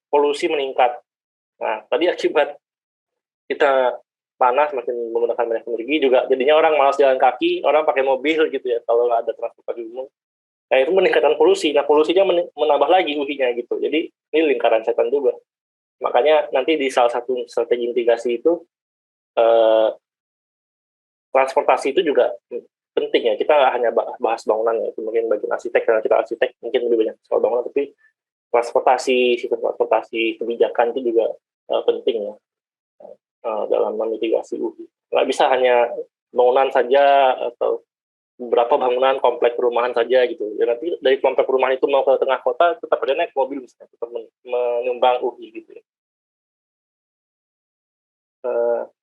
polusi meningkat. Nah tadi akibat kita panas makin menggunakan banyak energi, juga jadinya orang malas jalan kaki, orang pakai mobil gitu ya kalau nggak ada transportasi umum. Nah itu meningkatkan polusi. Nah polusinya menambah lagi UV-nya gitu. Jadi ini lingkaran setan juga. Makanya nanti di salah satu strategi mitigasi itu transportasi itu juga penting ya. Kita nggak hanya bahas bangunan ya, itu mungkin bagian arsitek, karena kita arsitek mungkin lebih banyak soal bangunan, tapi sistem transportasi, kebijakan itu juga penting ya dalam memitigasi UV. Nggak bisa hanya bangunan saja atau beberapa bangunan komplek perumahan saja gitu. Ya nanti dari komplek perumahan itu mau ke tengah kota tetap ada naik mobil misalnya, tetap menyumbang UV gitu ya.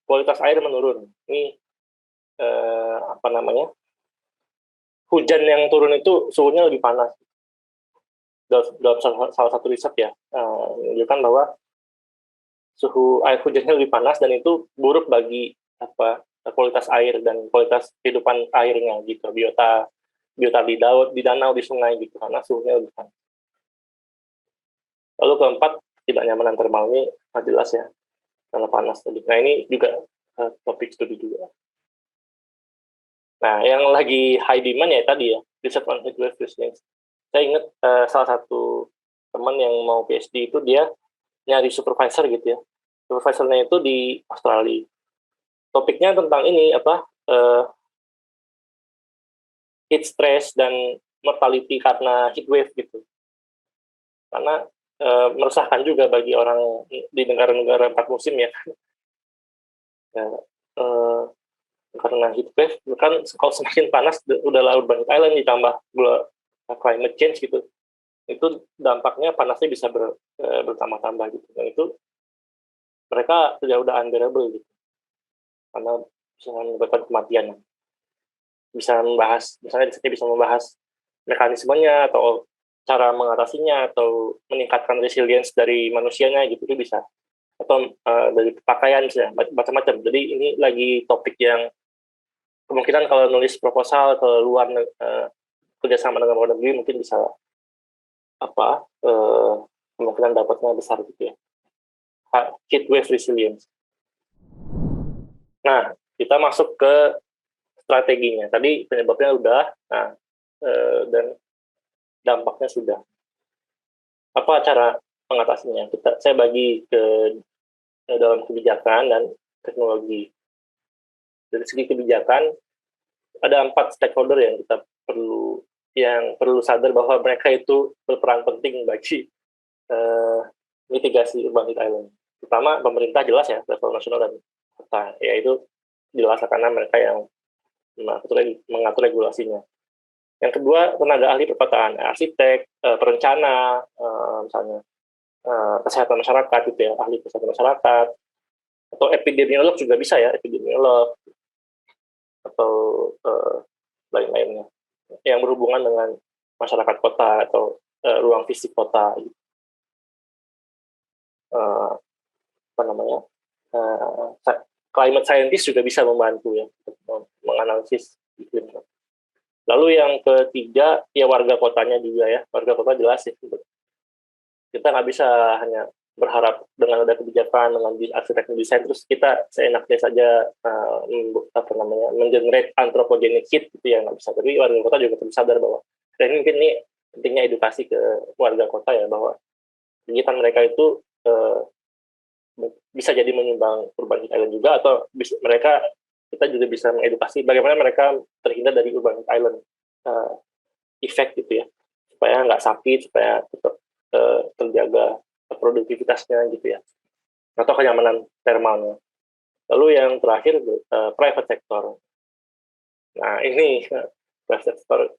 Kualitas air menurun. Ini hujan yang turun itu suhunya lebih panas. Dalam salah satu riset ya menunjukkan bahwa suhu air hujannya lebih panas, dan itu buruk bagi kualitas air dan kualitas kehidupan airnya gitu, biota di danau, di sungai gitu, karena suhunya lebih panas. Lalu keempat, tidak nyamanan termal ini jelas ya, karena panas tadi. Nah ini juga topik studi juga. Nah yang lagi high demand ya tadi ya, research on heat wave resilience. Saya ingat salah satu teman yang mau PhD itu dia nyari supervisor gitu ya. Supervisornya itu di Australia. Topiknya tentang ini heat stress dan mortality karena heat wave gitu. Karena meresahkan juga bagi orang di negara-negara 4 musim ya. Karena heat wave kan kalau semakin panas udahlah urban island ditambah climate change gitu. Itu dampaknya panasnya bisa bertambah-tambah gitu. Dan itu mereka sudah unbearable gitu. Karena bisa menyebabkan kematian. Misalnya bisa membahas mekanismenya atau cara mengatasinya atau meningkatkan resilience dari manusianya gitu, itu bisa. Atau dari pakaian misalnya, macam-macam. Jadi ini lagi topik yang kemungkinan kalau nulis proposal ke luar kerjasama dengan luar negeri mungkin bisa kemungkinan dapatnya besar gitu ya. Heat wave resilience. Nah, kita masuk ke strateginya. Tadi penyebabnya udah, dan dampaknya sudah. Apa cara mengatasinya? Saya bagi ke dalam kebijakan dan teknologi. Dari segi kebijakan, ada 4 stakeholder yang kita perlu sadar bahwa mereka itu berperan penting bagi mitigasi urban heat island. Pertama, pemerintah jelas ya, level nasional dan kota, yaitu jelas karena mereka yang mengatur regulasinya. Yang kedua, tenaga ahli perkotaan, arsitek, perencana, misalnya kesehatan masyarakat gitu ya, ahli kesehatan masyarakat, atau epidemiolog juga bisa ya, epidemiolog atau lain-lainnya yang berhubungan dengan masyarakat kota atau ruang fisik kota. Apa namanya? Climate scientist juga bisa membantu ya untuk menganalisis iklim. Lalu yang ketiga, ya warga kotanya juga ya. Warga kota jelas ya. Kita nggak bisa hanya berharap dengan ada kebijakan, dengan arsitek desain, terus kita seenaknya saja mengenerate anthropogenic heat gitu ya, nggak bisa. Tapi warga kota juga harus sadar bahwa, dan mungkin ini pentingnya edukasi ke warga kota ya, bahwa kegiatan mereka itu bisa jadi menyumbang urban heat island juga, atau kita juga bisa mengedukasi bagaimana mereka terhindar dari urban heat island effect gitu ya, supaya nggak sakit, supaya tetap terjaga produktivitasnya gitu ya, atau kenyamanan thermalnya. Lalu yang terakhir private sector. Nah ini private sector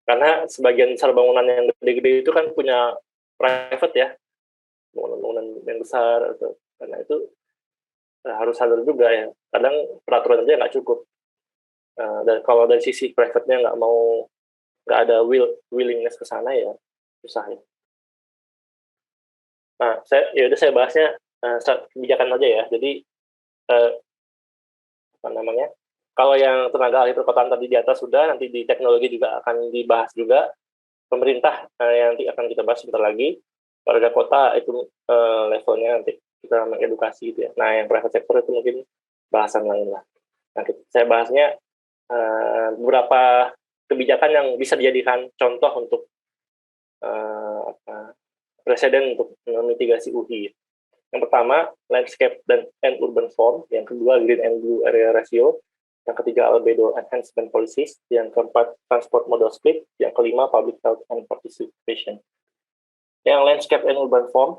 karena sebagian besar bangunan yang gede-gede itu kan punya private ya, bangunan yang besar, karena itu harus sadar juga ya, kadang peraturan aja nggak cukup, dan kalau dari sisi private-nya nggak ada willingness ke sana ya susah ya. Nah, saya bahasnya kebijakan aja ya. Jadi apa namanya? Kalau yang tenaga ahli perkotaan tadi di atas sudah, nanti di teknologi juga akan dibahas juga. Pemerintah yang nanti akan kita bahas sebentar lagi. Warga kota itu levelnya nanti kita mengedukasi gitu ya. Nah, yang private sector itu mungkin bahasan lain lah. Nah, saya bahasnya beberapa kebijakan yang bisa dijadikan contoh untuk presiden untuk memitigasi UHI. Yang pertama, landscape and urban form. Yang kedua, green and blue area ratio. Yang ketiga, albedo enhancement policies. Yang keempat, transport model split. Yang kelima, public health and participation. Yang landscape and urban form,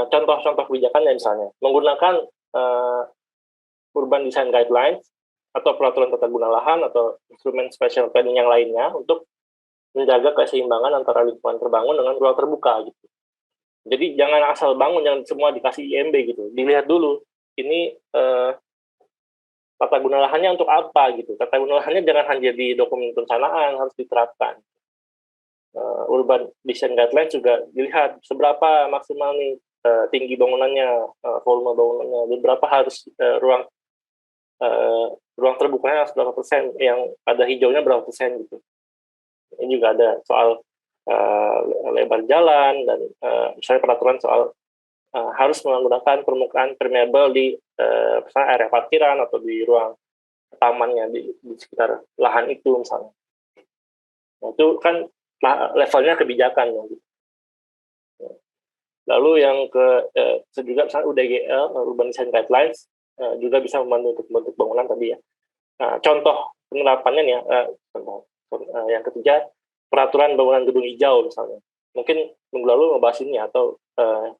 contoh-contoh kebijakannya misalnya, menggunakan urban design guidelines, atau peraturan tata guna lahan, atau instrumen spatial planning yang lainnya untuk menjaga keseimbangan antara lingkungan terbangun dengan ruang terbuka gitu. Jadi jangan asal bangun, jangan semua dikasih IMB gitu. Dilihat dulu, ini tata guna lahannya untuk apa gitu. Tata guna lahannya jangan hanya jadi dokumen perencanaan, harus diterapkan. Urban design guidelines juga dilihat seberapa maksimal nih tinggi bangunannya, volume bangunannya, dan berapa harus ruang terbukanya berapa persen, yang ada hijaunya berapa persen gitu. Ini juga ada soal lebar jalan dan misalnya peraturan soal harus menggunakan permukaan permeable di misalnya area parkiran atau di ruang tamannya di sekitar lahan itu misalnya. Nah, itu kan levelnya kebijakan gitu. Lalu yang juga misalnya UDGL, Urban Design Guidelines, juga bisa membantu untuk bentuk bangunan tadi ya. Nah, contoh penerapannya nih ya, yang ketiga, peraturan bangunan gedung hijau misalnya. Mungkin minggu lalu ngebahas ini, atau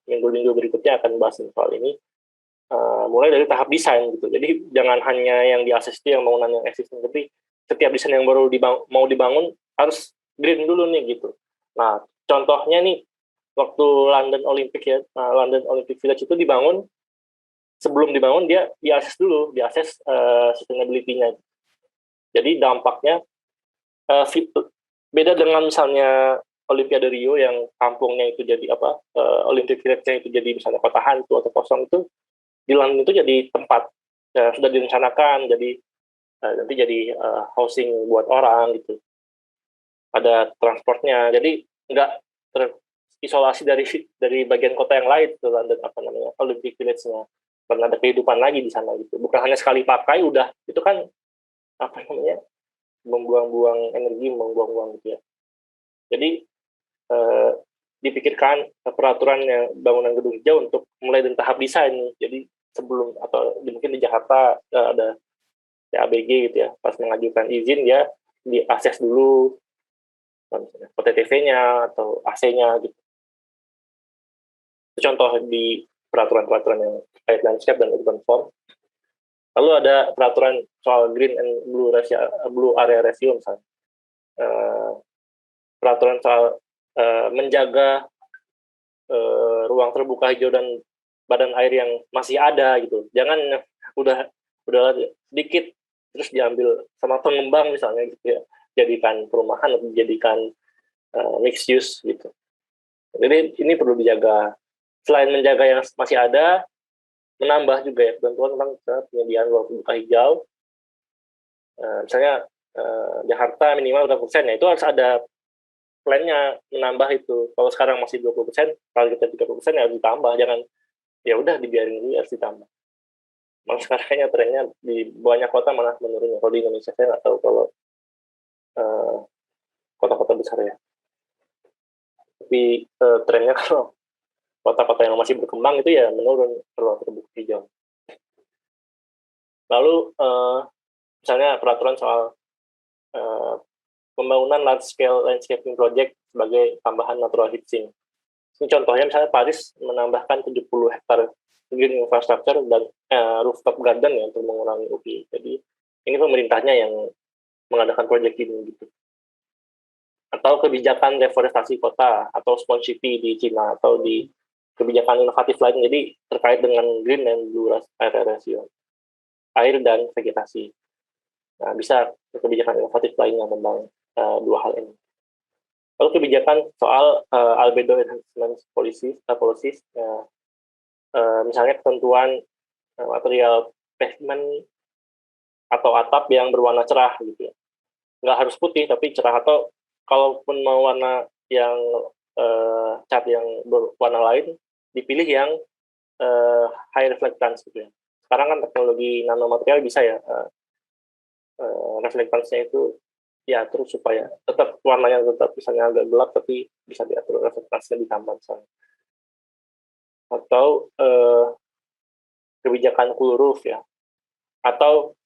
minggu-minggu berikutnya akan bahas soal ini. Mulai dari tahap desain gitu. Jadi jangan hanya yang di ACC yang bangunan yang existing, tapi setiap desain yang baru mau dibangun harus green dulu nih gitu. Nah, contohnya nih waktu London Olympic ya, London Olympic Village itu dibangun, sebelum dibangun dia diakses dulu, diakses sustainability-nya. Jadi dampaknya beda dengan misalnya Olimpiade Rio yang kampungnya itu jadi Olympic Village-nya itu jadi misalnya kota hantu atau kosong, itu di London itu jadi tempat sudah direncanakan, jadi nanti jadi housing buat orang gitu, ada transportnya, jadi nggak terisolasi dari bagian kota yang lain itu London Olympic Village-nya, karena ada kehidupan lagi di sana gitu, bukan hanya sekali pakai udah, itu kan membuang-buang energi, membuang-buang gitu ya. Jadi dipikirkan peraturan yang bangunan gedung hijau untuk mulai dari tahap desain. Jadi sebelum, atau mungkin di Jakarta ada ABG gitu ya, pas mengajukan izin ya diakses dulu OTTV-nya atau AC-nya gitu. Itu contoh di peraturan-peraturan yang terkait landscape dan urban form. Lalu ada peraturan soal green and blue area ratio misalnya. Peraturan soal menjaga ruang terbuka hijau dan badan air yang masih ada gitu. Jangan udah sedikit terus diambil sama pengembang misalnya gitu ya, jadikan perumahan atau jadikan mixed use gitu. Jadi ini perlu dijaga. Selain menjaga yang masih ada, menambah juga ya ketentuan tentang penyediaan ruang terbuka hijau. Misalnya Jakarta minimal 20%, ya itu harus ada plan-nya menambah itu. Kalau sekarang masih 20%, kalau kita 30% ya harus ditambah. Jangan ya udah dibiarin dulu, harus ditambah. Malah sekarang kayaknya trennya di banyak kota malah menurun. Kalau di Indonesia saya nggak tahu kalau kota-kota besar ya. Tapi trennya kalau kota-kota yang masih berkembang itu ya menurun ruang terbuka hijau. Lalu misalnya peraturan soal pembangunan large scale landscaping project sebagai tambahan natural heat sink. Ini contohnya misalnya Paris menambahkan 70 hektar green infrastructure dan rooftop garden ya untuk mengurangi UV. Jadi ini pemerintahnya yang mengadakan proyek ini gitu. Atau kebijakan deforestasi kota atau smart city di Cina atau di kebijakan inovatif lain. Jadi terkait dengan green and blue area ratio, air dan vegetasi. Nah, bisa kebijakan inovatif lainnya tentang dua hal ini. Lalu kebijakan soal albedo enhancement policies, misalnya ketentuan material pavement atau atap yang berwarna cerah gitu ya. Nggak harus putih tapi cerah, atau kalaupun mau warna yang cat yang berwarna lain, dipilih yang high reflectance gitu ya. Sekarang kan teknologi nanomaterial bisa ya reflektance-nya itu diatur supaya tetap warnanya tetap misalnya agak gelap tapi bisa diatur reflektasinya ditambah misalnya. Atau kebijakan cool roof ya, atau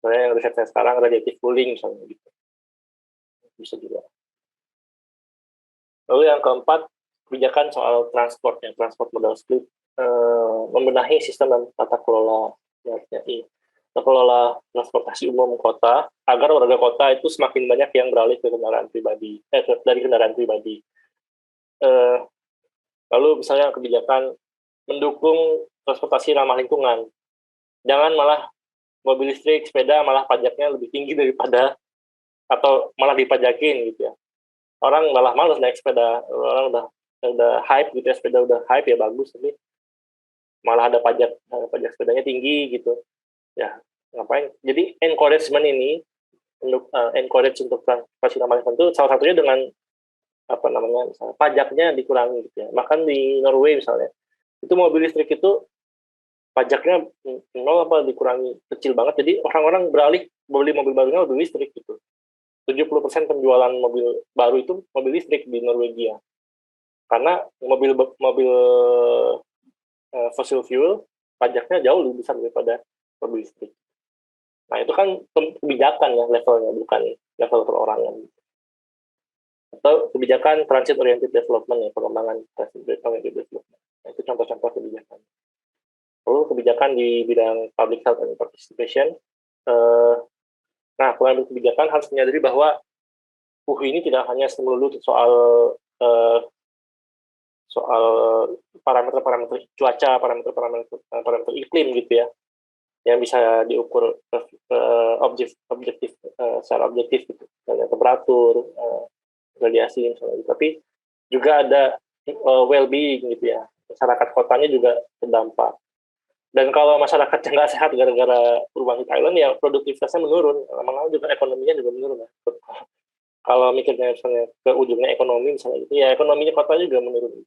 yang riset saya sekarang radiative cooling misalnya gitu, bisa juga. Lalu yang keempat, kebijakan soal transport ya, transport modal split, membenahi sistem dan tata kelola transportasi umum kota agar warga kota itu semakin banyak yang beralih ke kendaraan pribadi, dari kendaraan pribadi. Lalu misalnya kebijakan mendukung transportasi ramah lingkungan. Jangan malah mobil listrik, sepeda malah pajaknya lebih tinggi daripada, atau malah dipajakin gitu ya. Orang malah malas naik sepeda, orang udah hype gitu ya, sepeda udah hype ya bagus, tapi malah ada pajak sepedanya tinggi gitu. Ya, ngapain? Jadi encouragement ini encourage untuk transportasi ramah lingkungan itu salah satunya dengan misalnya pajaknya dikurangi gitu ya. Bahkan di Norway misalnya, itu mobil listrik itu pajaknya nol apa dikurangi kecil banget, jadi orang-orang beralih beli mobil barunya mobil listrik gitu. 70% penjualan mobil baru itu mobil listrik di Norwegia, karena mobil fossil fuel pajaknya jauh lebih besar daripada mobil listrik. Nah itu kan kebijakan ya levelnya, bukan level perorangan. Atau kebijakan transit oriented development ya, pengembangan transit oriented development. Nah, itu contoh-contoh kebijakan. Lalu kebijakan di bidang public health and participation. Nah, pengambil kebijakan harus menyadari bahwa ini tidak hanya melulu soal parameter cuaca, parameter iklim gitu ya, yang bisa diukur objektif secara objektif gitu, misalnya temperatur, radiasi misalnya, tapi juga ada well-being gitu ya, masyarakat kotanya juga terdampak. Dan kalau masyarakatnya nggak sehat gara-gara perubahan Thailand, ya produktivitasnya menurun, lama-lama juga ekonominya juga menurun. Ya. Kalau mikirnya misalnya ke ujungnya ekonomi misalnya gitu, ya ekonominya kota juga menurun.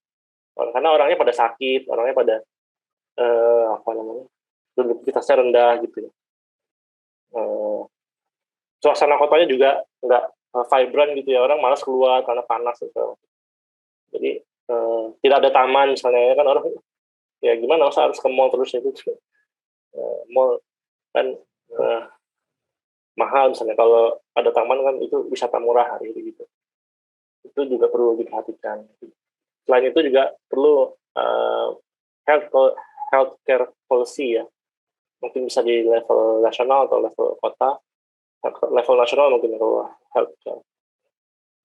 Karena orangnya pada sakit, orangnya pada produktivitasnya rendah gitu. Suasana kotanya juga nggak vibrant gitu ya, orang malas keluar karena panas gitu. Jadi tidak ada taman misalnya, kan orang ya gimana, masa harus ke mall terus itu. Mall kan mahal, misalnya kalau ada taman kan itu wisata murah gitu. Itu juga perlu diperhatikan. Selain itu juga perlu health healthcare policy ya, mungkin bisa di level nasional atau level kota. Level nasional mungkin kalau healthcare,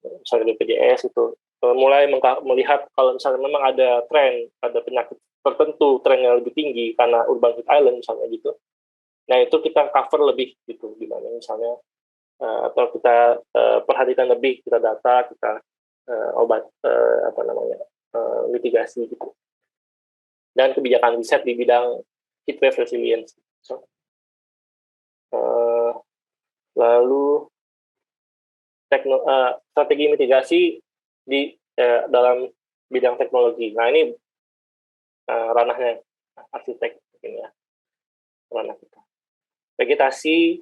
misalnya BPJS itu mulai melihat kalau misalnya memang ada tren, ada penyakit tertentu, tren yang lebih tinggi karena urban heat island misalnya gitu. Nah itu kita cover lebih gitu, gimana misalnya atau kita perhatikan lebih, kita data, kita obat mitigasi gitu. Dan kebijakan riset di bidang heat wave resilience. So, lalu strategi mitigasi di dalam bidang teknologi. Nah ini ranahnya arsitek mungkin ya, ranah kita. Vegetasi,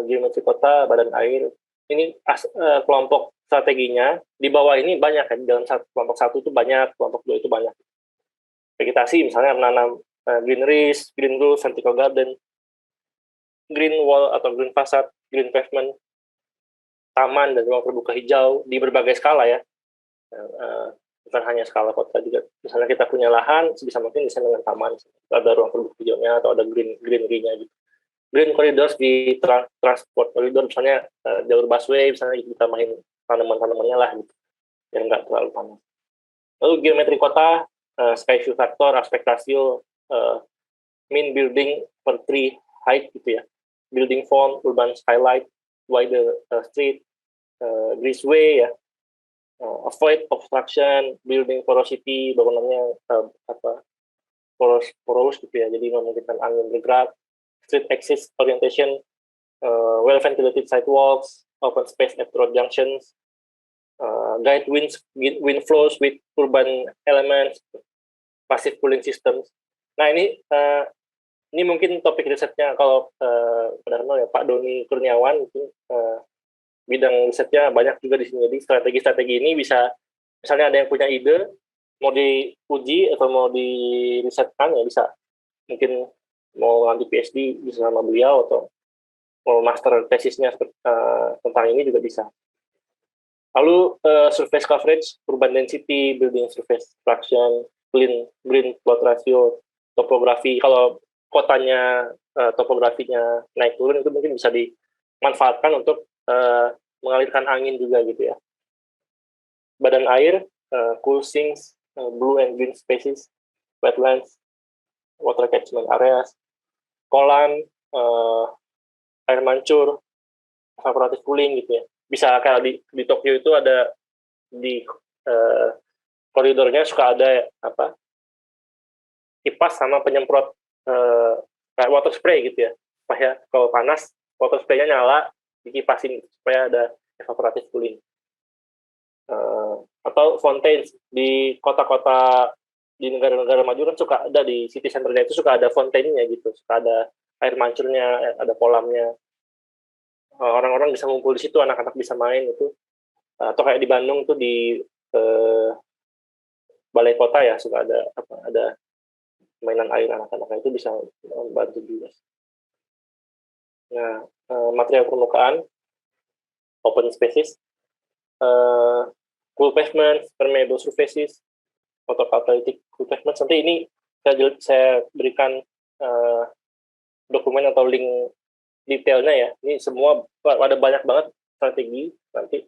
geometri kota, badan air. Ini kelompok strateginya. Di bawah ini banyak kan, dalam kelompok 1 itu banyak, kelompok 2 itu banyak. Vegetasi misalnya menanam greeneries, green roof, vertical garden, green wall atau green facade, green pavement, taman dan ruang terbuka hijau di berbagai skala ya. Bukan hanya skala kota juga. Misalnya kita punya lahan, sebisa mungkin bisa dengan taman, ada ruang terbuka hijaunya atau ada greenery-nya gitu. Green corridors di transport corridor, misalnya jalur busway, misalnya kita main tanaman-tanamannya lah gitu, yang nggak terlalu panas. Lalu geometri kota, sky view factor, aspek rasio, mean building per tree height gitu ya, building form, urban skylight, wider street, breezeway ya, avoid obstruction, building porosity, bangunannya poros gitu ya, jadi memungkinkan angin bergerak, street access orientation, well ventilated sidewalks, open space at road junctions, guide wind flows with urban elements, passive cooling systems. Nah ini mungkin topik risetnya kalau ya Pak Doni Kurniawan itu bidang risetnya banyak juga di sini. Jadi strategi-strategi ini bisa, misalnya ada yang punya ide mau diuji atau mau dirisetkan ya bisa, mungkin mau ngambil PhD bisa sama beliau atau mau master tesisnya tentang ini juga bisa. Lalu surface coverage, urban density, building surface fraction, green plot ratio, topografi. Kalau kotanya topografinya naik turun itu mungkin bisa dimanfaatkan untuk mengalirkan angin juga gitu ya. Badan air, cool sinks, blue and green spaces, wetlands, water catchment areas, kolam, air mancur, evaporative cooling gitu ya. Bisa kayak di Tokyo itu ada di koridornya suka ada kipas sama penyemprot kayak water spray gitu ya, supaya kalau panas water spray-nya nyala, dikipasin gitu, supaya ada evaporative cooling. Atau fountains di kota-kota di negara-negara maju kan suka ada di city center-nya itu suka ada fountain-nya gitu, suka ada air mancurnya, ada kolamnya. Orang-orang bisa ngumpul di situ, anak-anak bisa main itu. Atau kayak di Bandung tuh di balai kota ya suka ada mainan air anak-anak, itu bisa membantu juga. Nah, material permukaan, open spaces, cool pavement, permeable surfaces, photocatalytic cool pavement. Nanti ini saya berikan dokumen atau link detailnya ya. Ini semua ada banyak banget strategi. Nanti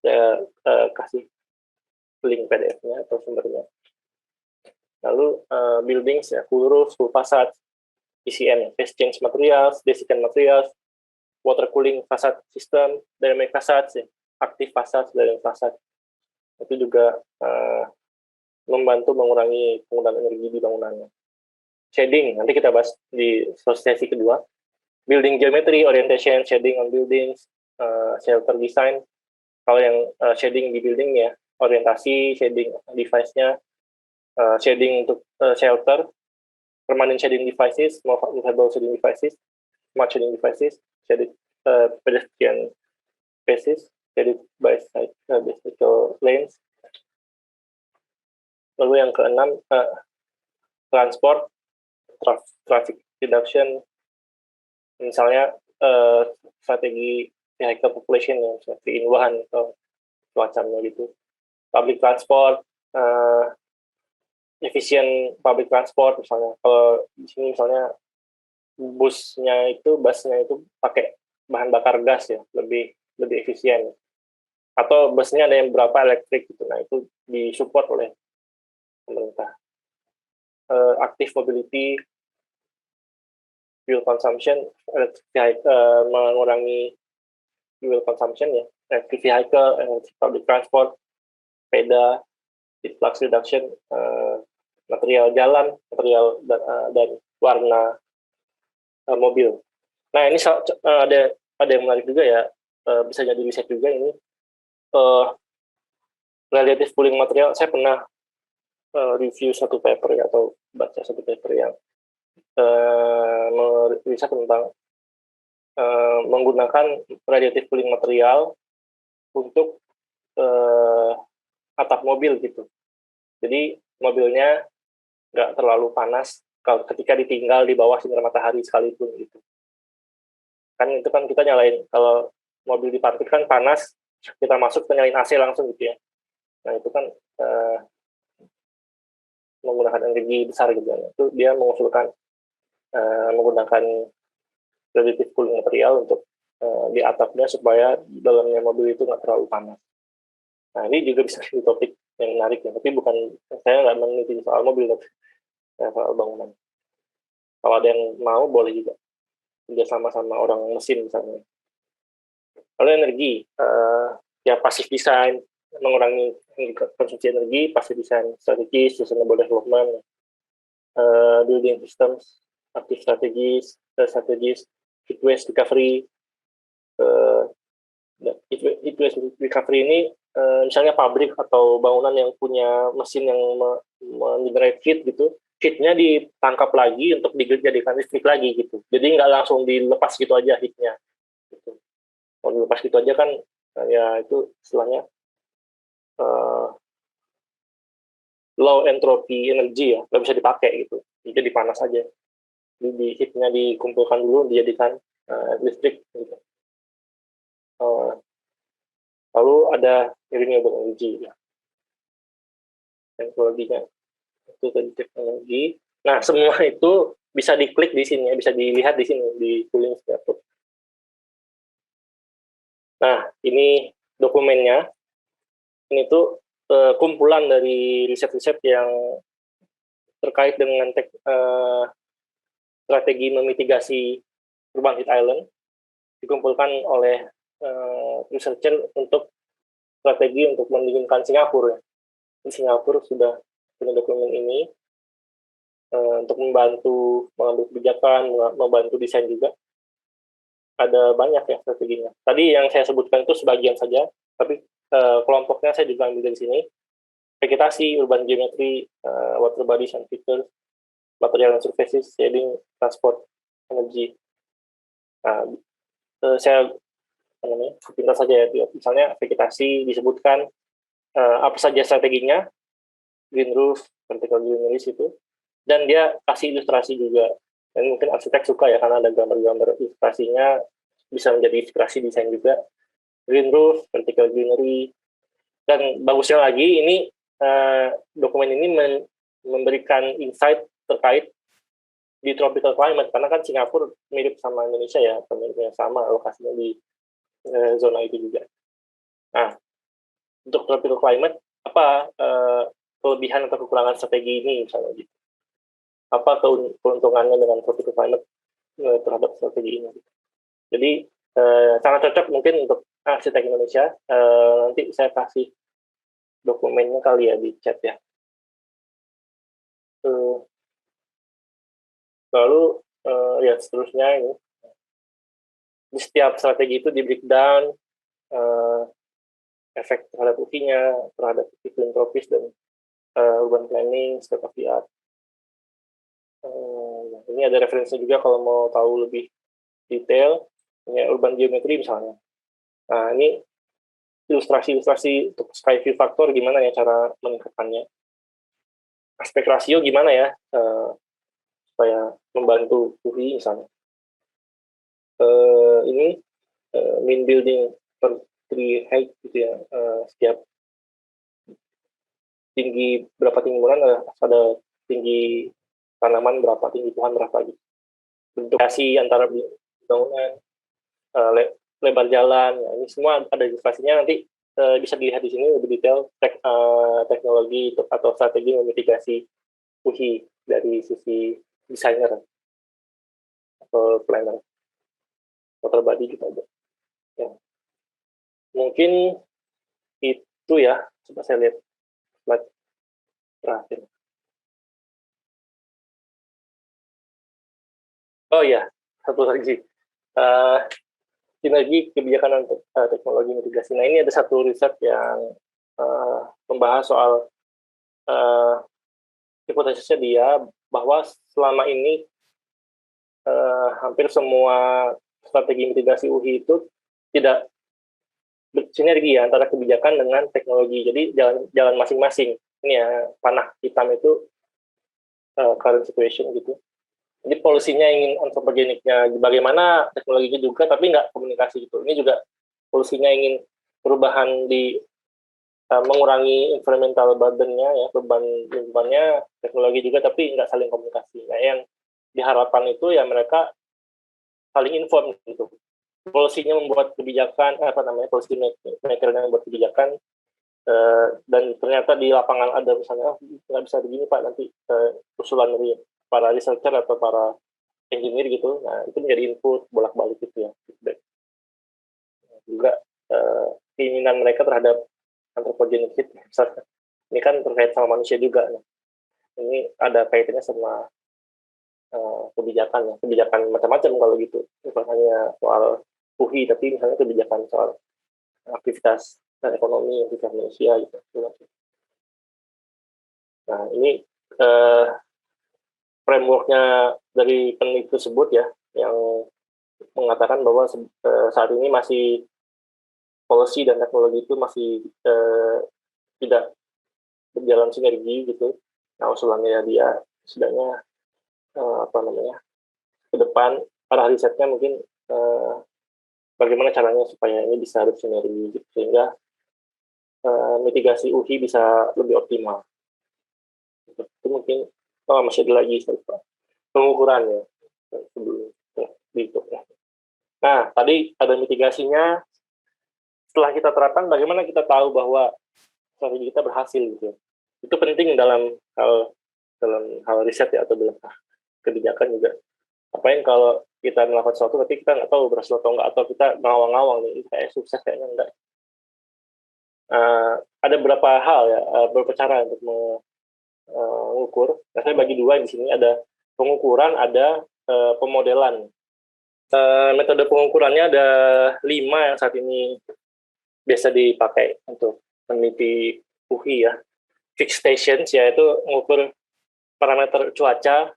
saya kasih link PDF-nya atau sumbernya. Lalu buildings ya, full roof, full facade, PCM, phase change materials, desiccant materials, water cooling facade system, dynamic facade, active facade, dynamic facade. Itu juga membantu mengurangi penggunaan energi di bangunannya. Shading, nanti kita bahas di sesi kedua. Building geometry, orientation, shading on buildings, shelter design. Kalau yang shading di building ya, orientasi, shading device-nya, shading untuk shelter, permanent shading devices, movable shading devices, smart shading devices, shaded pedestrian spaces, shaded bicycle lanes. Lalu yang keenam, transport, traffic reduction, misalnya eh, strategi vehicle population yang seperti in-one atau semacamnya gitu. Public transport, efisien public transport misalnya. Kalau di sini misalnya busnya itu pakai bahan bakar gas ya, lebih lebih efisien. Atau busnya ada yang berapa elektrik gitu. Nah, itu disupport oleh pemerintah. Active mobility, fuel consumption, mengurangi fuel consumption ya, electric vehicle, public transport, sepeda, heat flux reduction, material jalan, material dan warna mobil. Nah, ini ada yang menarik juga ya, bisa jadi riset juga ini. Relative cooling material, saya pernah review satu paper ya, atau baca satu paper yang riset tentang menggunakan radiative cooling material untuk atap mobil gitu. Jadi mobilnya nggak terlalu panas kalau ketika ditinggal di bawah sinar matahari sekalipun gitu. Kan itu kan kita nyalain, kalau mobil di parkir kan panas, kita masuk kita nyalain AC langsung gitu ya. Nah itu kan menggunakan energi besar gitu ya. Itu dia mengusulkan menggunakan radiative cooling material untuk di atapnya supaya dalamnya mobil itu nggak terlalu panas. Nah ini juga bisa jadi topik yang menarik ya, tapi bukan, saya nggak meneliti soal mobil, tapi soal bangunan. Kalau ada yang mau boleh juga kerja sama orang mesin misalnya. Lalu energi, ya passive design, mengurangi konsumsi energi, passive design strategis, sustainable development, building systems, active strategies, heat waste recovery. Heat waste recovery ini misalnya pabrik atau bangunan yang punya mesin yang mengenerate heat gitu, heatnya ditangkap lagi untuk dijadikan listrik lagi gitu. Jadi nggak langsung dilepas gitu aja heatnya. Gitu. Kalau dilepas gitu aja kan ya itu istilahnya low entropy energy ya, nggak bisa dipakai gitu. Jadi panas aja. Di heatnya dikumpulkan dulu, dijadikan listrik gitu. Lalu ada renewable energy ya. Teknologinya itu tadi teknologi. Nah, semua itu bisa diklik di sini, bisa dilihat di sini di Cooling Status. Nah, ini dokumennya. Ini tuh kumpulan dari riset-riset yang terkait dengan strategi memitigasi urban heat island, dikumpulkan oleh researcher untuk strategi untuk mendinginkan Singapura. Di Singapura sudah punya dokumen ini untuk membantu mengambil kebijakan, membantu desain juga. Ada banyak ya strateginya. Tadi yang saya sebutkan itu sebagian saja, tapi kelompoknya saya juga ambil dari sini. Vegetasi, urban geometry, water bodies and features, material and surfaces, shading, transport, energy. Nah, saya pintar saja ya. Misalnya vegetasi disebutkan apa saja strateginya, green roof, vertical greeneries itu, dan dia kasih ilustrasi juga. Dan mungkin arsitek suka ya karena ada gambar-gambar ilustrasinya, bisa menjadi inspirasi desain juga. Green roof, vertical greenery, dan bagusnya lagi ini dokumen ini memberikan insight terkait di tropical climate, karena kan Singapura mirip sama Indonesia ya, pemiliknya sama, lokasinya di zona itu juga. Nah, untuk tropical climate, apa kelebihan atau kekurangan strategi ini misalnya gitu? Apa keuntungannya dengan tropical climate terhadap strategi ini? Jadi sangat cocok mungkin untuk arsitek Indonesia. Nanti saya kasih dokumennya kali ya di chat ya. Lalu ya seterusnya ini di setiap strategi itu di breakdown efek terhadap UV-nya, terhadap iklim tropis dan urban planning, state of the art. Ini ada referensinya juga kalau mau tahu lebih detail. Ini urban geometry misalnya. Nah, ini ilustrasi-ilustrasi untuk sky view factor gimana ya cara meningkatkannya. Aspek rasio gimana ya supaya membantu UV misalnya. ini mean building per tree height gitu ya, setiap berapa tinggi bangunan ada tinggi tanaman berapa, tinggi pohon berapa gitu. Bentuk kasih antara bangunan, lebar jalan, ya, ini semua ada ilustrasinya, nanti bisa dilihat di sini lebih detail teknologi atau strategi memitigasi UHI dari sisi desainer atau planner water body gitu aja. Ya. Mungkin itu ya, coba saya lihat slide terakhir. Oh iya, satu lagi. Sinergi kebijakan untuk teknologi mitigasi. Nah, ini ada satu riset yang membahas soal hipotesisnya dia bahwa selama ini hampir semua strategi mitigasi UHI itu tidak sinergi ya antara kebijakan dengan teknologi. Jadi jalan masing-masing. Ini ya, panah hitam itu current situation gitu. Jadi polusinya ingin antropogeniknya bagaimana, teknologinya juga, tapi nggak komunikasi gitu. Ini juga polusinya ingin perubahan di mengurangi environmental burden-nya, ya, beban lingkungannya, teknologi juga, tapi nggak saling komunikasi. Nah, yang diharapkan itu ya mereka saling inform gitu. Polusinya membuat kebijakan, policy maker yang membuat kebijakan, dan ternyata di lapangan ada misalnya, nggak bisa begini Pak, nanti usulan dari para researcher atau para engineer gitu, nah itu menjadi input bolak-balik gitu ya, feedback. Juga keinginan mereka terhadap anthropogenic heat, misalnya ini kan terkait sama manusia juga, nah, ini ada kaitannya sama kebijakan ya, kebijakan macam-macam kalau gitu, bukan hanya soal UHI, tapi misalnya kebijakan soal aktivitas dan ekonomi, aktivitas manusia gitu. Nah ini frameworknya dari peneliti tersebut ya, yang mengatakan bahwa saat ini masih policy dan teknologi itu masih tidak berjalan sinergi gitu. Nah usulannya ya dia setidaknya ke depan arah risetnya mungkin bagaimana caranya supaya ini bisa bersinergi gitu, sehingga mitigasi UHI bisa lebih optimal. Itu mungkin masih ada lagi pengukurannya sebelum berikutnya. Nah, tadi ada mitigasinya. Setelah kita terapkan, bagaimana kita tahu bahwa strategi kita berhasil gitu? Itu penting dalam hal riset ya, atau dalam kebijakan juga. Apa yang kalau kita melakukan sesuatu tapi kita nggak tahu berhasil atau enggak, atau kita ngawang-ngawang nih, kayak sukses kayaknya enggak. Ada beberapa hal ya, beberapa cara untuk mengukur. Nah, saya bagi dua di sini, ada pengukuran, ada pemodelan. Metode pengukurannya ada 5 yang saat ini biasa dipakai untuk meneliti UHI ya. Fixed stations, yaitu mengukur parameter cuaca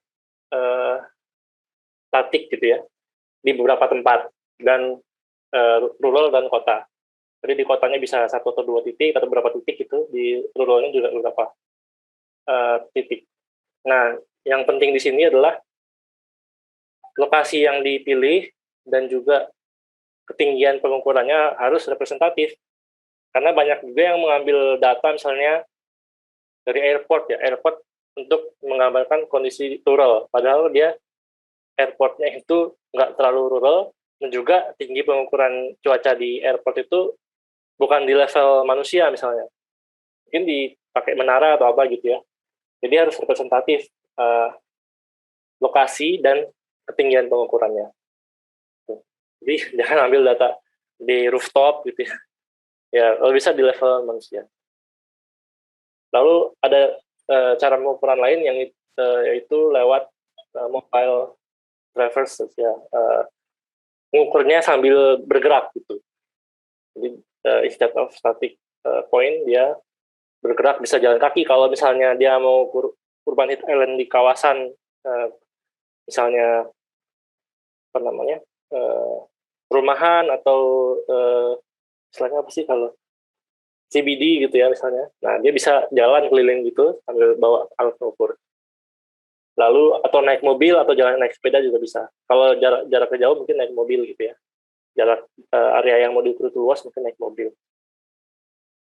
statik gitu ya, di beberapa tempat, dan rural dan kota. Jadi di kotanya bisa 1 atau 2 titik, atau beberapa titik itu, di ruralnya juga beberapa titik. Nah, yang penting di sini adalah lokasi yang dipilih dan juga ketinggian pengukurannya harus representatif. Karena banyak juga yang mengambil data misalnya dari airport ya, airport untuk menggambarkan kondisi rural, padahal dia airportnya itu nggak terlalu rural, dan juga tinggi pengukuran cuaca di airport itu bukan di level manusia misalnya. Mungkin dipakai menara atau apa gitu ya. Jadi harus representatif lokasi dan ketinggian pengukurannya. Jadi jangan ambil data di rooftop gitu ya. Ya, kalau bisa di level manusia. Lalu ada cara pengukuran lain yang yaitu lewat mobile traverses ya. Mengukurnya sambil bergerak gitu. Jadi instead of static point, dia bergerak, bisa jalan kaki. Kalau misalnya dia mau urban heat island di kawasan misalnya perumahan atau istilahnya apa sih kalau CBD gitu ya misalnya. Nah, dia bisa jalan keliling gitu sambil bawa alat pengukur. Lalu atau naik mobil atau jalan naik sepeda juga bisa. Kalau jarak jauh mungkin naik mobil gitu ya. Jarak area yang mau diukur itu luas mungkin naik mobil.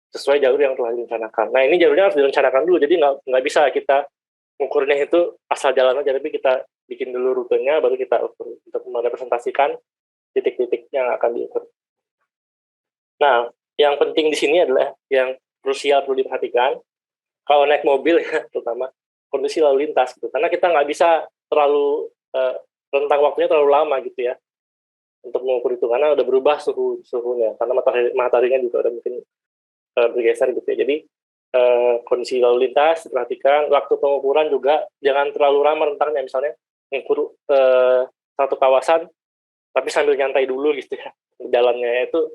Sesuai jalur yang telah direncanakan. Nah ini jalurnya harus direncanakan dulu, jadi nggak bisa kita ukurnya itu asal jalan aja, tapi kita bikin dulu rutenya, baru kita ukur untuk merepresentasikan titik-titik yang akan diukur. Nah, yang penting di sini adalah yang krusial perlu diperhatikan, kalau naik mobil ya, terutama kondisi lalu lintas, gitu. Karena kita nggak bisa terlalu, rentang waktunya terlalu lama gitu ya, untuk mengukur itu, karena udah berubah suhunya, karena mataharinya juga udah mungkin bergeser gitu ya. Jadi kondisi lalu lintas diperhatikan, waktu pengukuran juga jangan terlalu lama rentangnya, misalnya mengukur satu kawasan tapi sambil nyantai dulu gitu ya jalannya, itu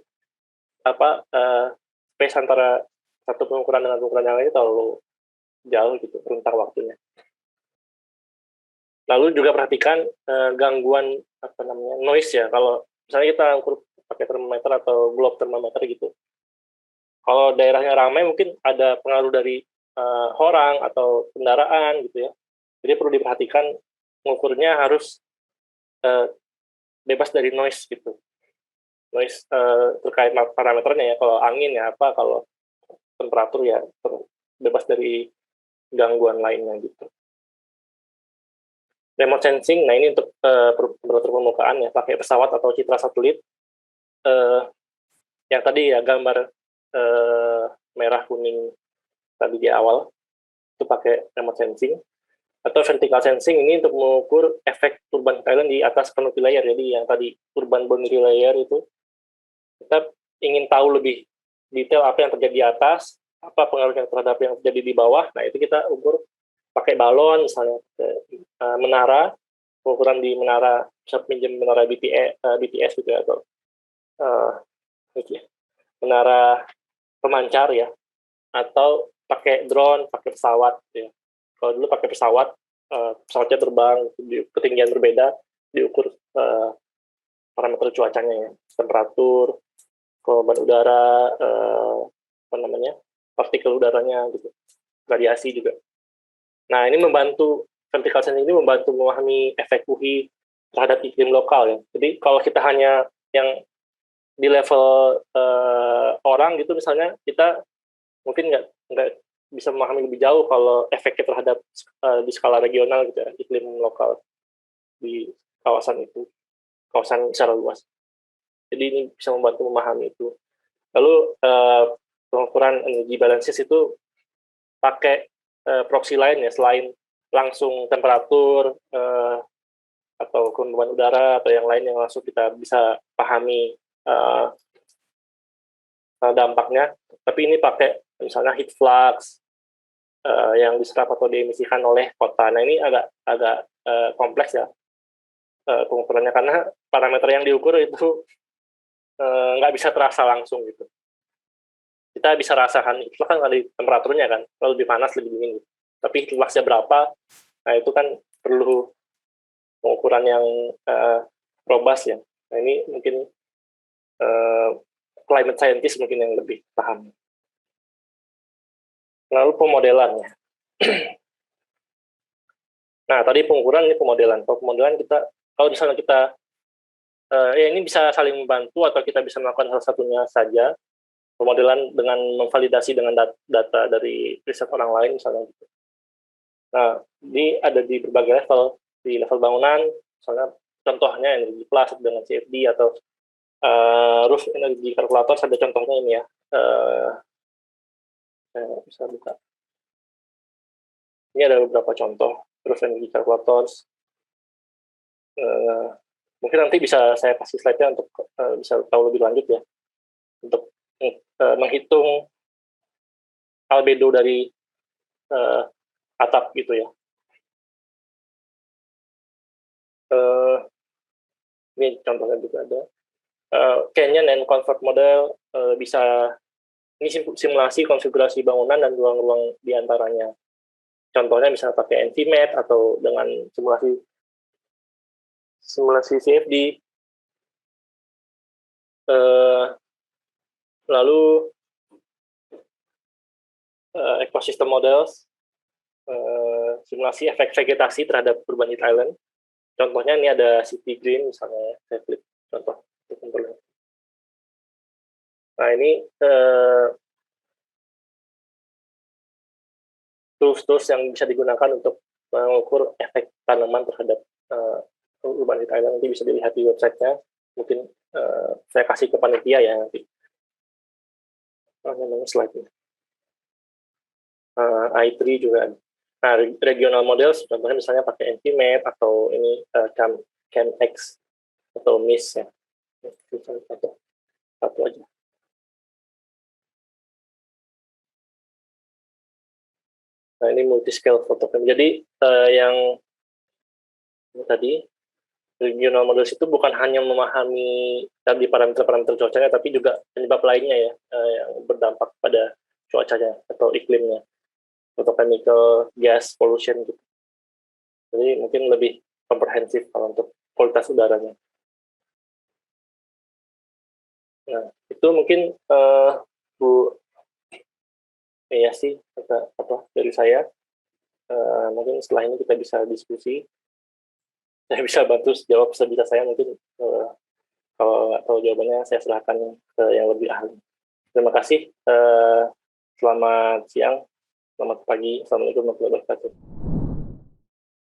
space antara satu pengukuran dengan pengukuran yang lain terlalu jauh gitu rentang waktunya. Lalu juga perhatikan gangguan noise ya. Kalau misalnya kita ukur pakai termometer atau globe termometer gitu, kalau daerahnya ramai mungkin ada pengaruh dari orang atau kendaraan gitu ya. Jadi perlu diperhatikan mengukurnya harus bebas dari noise gitu. Noise terkait parameternya ya, kalau angin ya apa, kalau temperatur ya bebas dari gangguan lainnya gitu. Remote sensing, nah ini untuk temperatur permukaan ya, pakai pesawat atau citra satelit. Yang tadi ya gambar merah kuning tadi di awal itu pakai remote sensing, atau vertical sensing ini untuk mengukur efek urban island di atas canopy layer. Jadi yang tadi urban boundary layer itu kita ingin tahu lebih detail apa yang terjadi di atas, apa pengaruhnya terhadap yang terjadi di bawah. Nah itu kita ukur pakai balon misalnya, menara, pengukuran di menara, bisa pinjam menara BTS gitu ya, atau menara pemancar ya, atau pakai drone, pakai pesawat gitu ya. Kalau dulu pakai pesawat, pesawatnya terbang di ketinggian berbeda, diukur parameter cuacanya ya, temperatur, kelembaban udara, partikel udaranya gitu, radiasi juga. Nah ini membantu, vertical sensing ini membantu memahami efek UV terhadap iklim lokal ya. Jadi kalau kita hanya yang di level orang gitu misalnya, kita mungkin nggak bisa memahami lebih jauh kalau efeknya terhadap di skala regional gitu ya, iklim lokal di kawasan itu, kawasan secara luas. Jadi ini bisa membantu memahami itu. Lalu pengukuran energy balances itu pakai proxy lain ya, selain langsung temperatur atau kelembaban udara atau yang lain yang langsung kita bisa pahami dampaknya. Tapi ini pakai misalnya heat flux yang diserap atau diemisikan oleh kota. Nah ini agak kompleks ya pengukurannya, karena parameter yang diukur itu nggak bisa terasa langsung gitu. Kita bisa rasakan itu kan ada temperaturnya kan, kalau lebih panas lebih dingin gitu. Tapi heat fluxnya berapa, nah itu kan perlu pengukuran yang robust ya. Nah ini mungkin climate scientist mungkin yang lebih paham. Lalu pemodelannya. Nah tadi pengukuran, ini pemodelan. Kalau pemodelan kalau misalnya kita ya ini bisa saling membantu atau kita bisa melakukan salah satunya saja. Pemodelan dengan memvalidasi dengan data dari riset orang lain misalnya gitu. Nah, ini ada di berbagai level, di level bangunan, misalnya contohnya energi plus dengan CFD atau roof energy calculator, ada contohnya ini ya. Saya bisa buka. Ini ada beberapa contoh roof energy calculators. Mungkin nanti bisa saya kasih slide-nya untuk bisa tahu lebih lanjut ya, untuk menghitung albedo dari atap gitu ya. Ini contohnya juga ada. Canyon and Comfort Model bisa, ini simulasi konfigurasi bangunan dan ruang-ruang di antaranya. Contohnya bisa pakai NVMe atau dengan simulasi CFD. Lalu ecosystem models, simulasi efek vegetasi terhadap urban heat island. Contohnya ini ada City Green misalnya, saya klik contoh untuk contohnya. Nah ini tools-tools yang bisa digunakan untuk mengukur efek tanaman terhadap urban heat island. Nanti bisa dilihat di websitenya. Mungkin saya kasih ke panitia ya nanti. Namanya slide-nya. I3 juga. Nah, regional models contohnya misalnya pakai NPMAP atau ini CAMX atau MIS ya. Satu aja. Nah, ini multi-scale photocam. Jadi yang tadi regional models itu bukan hanya memahami tadi parameter-parameter cuacanya, tapi juga penyebab lainnya ya yang berdampak pada cuacanya atau iklimnya, photochemical, gas, pollution gitu. Jadi mungkin lebih komprehensif kalau untuk kualitas udaranya. Nah, itu mungkin Bu ya sih apa dari saya. Mungkin setelah ini kita bisa diskusi. Saya bisa bantu jawab sebisa saya mungkin. Kalau nggak tahu jawabannya, saya serahkan ke yang lebih ahli. Terima kasih. Selamat siang, selamat pagi. Assalamualaikum warahmatullahi wabarakatuh.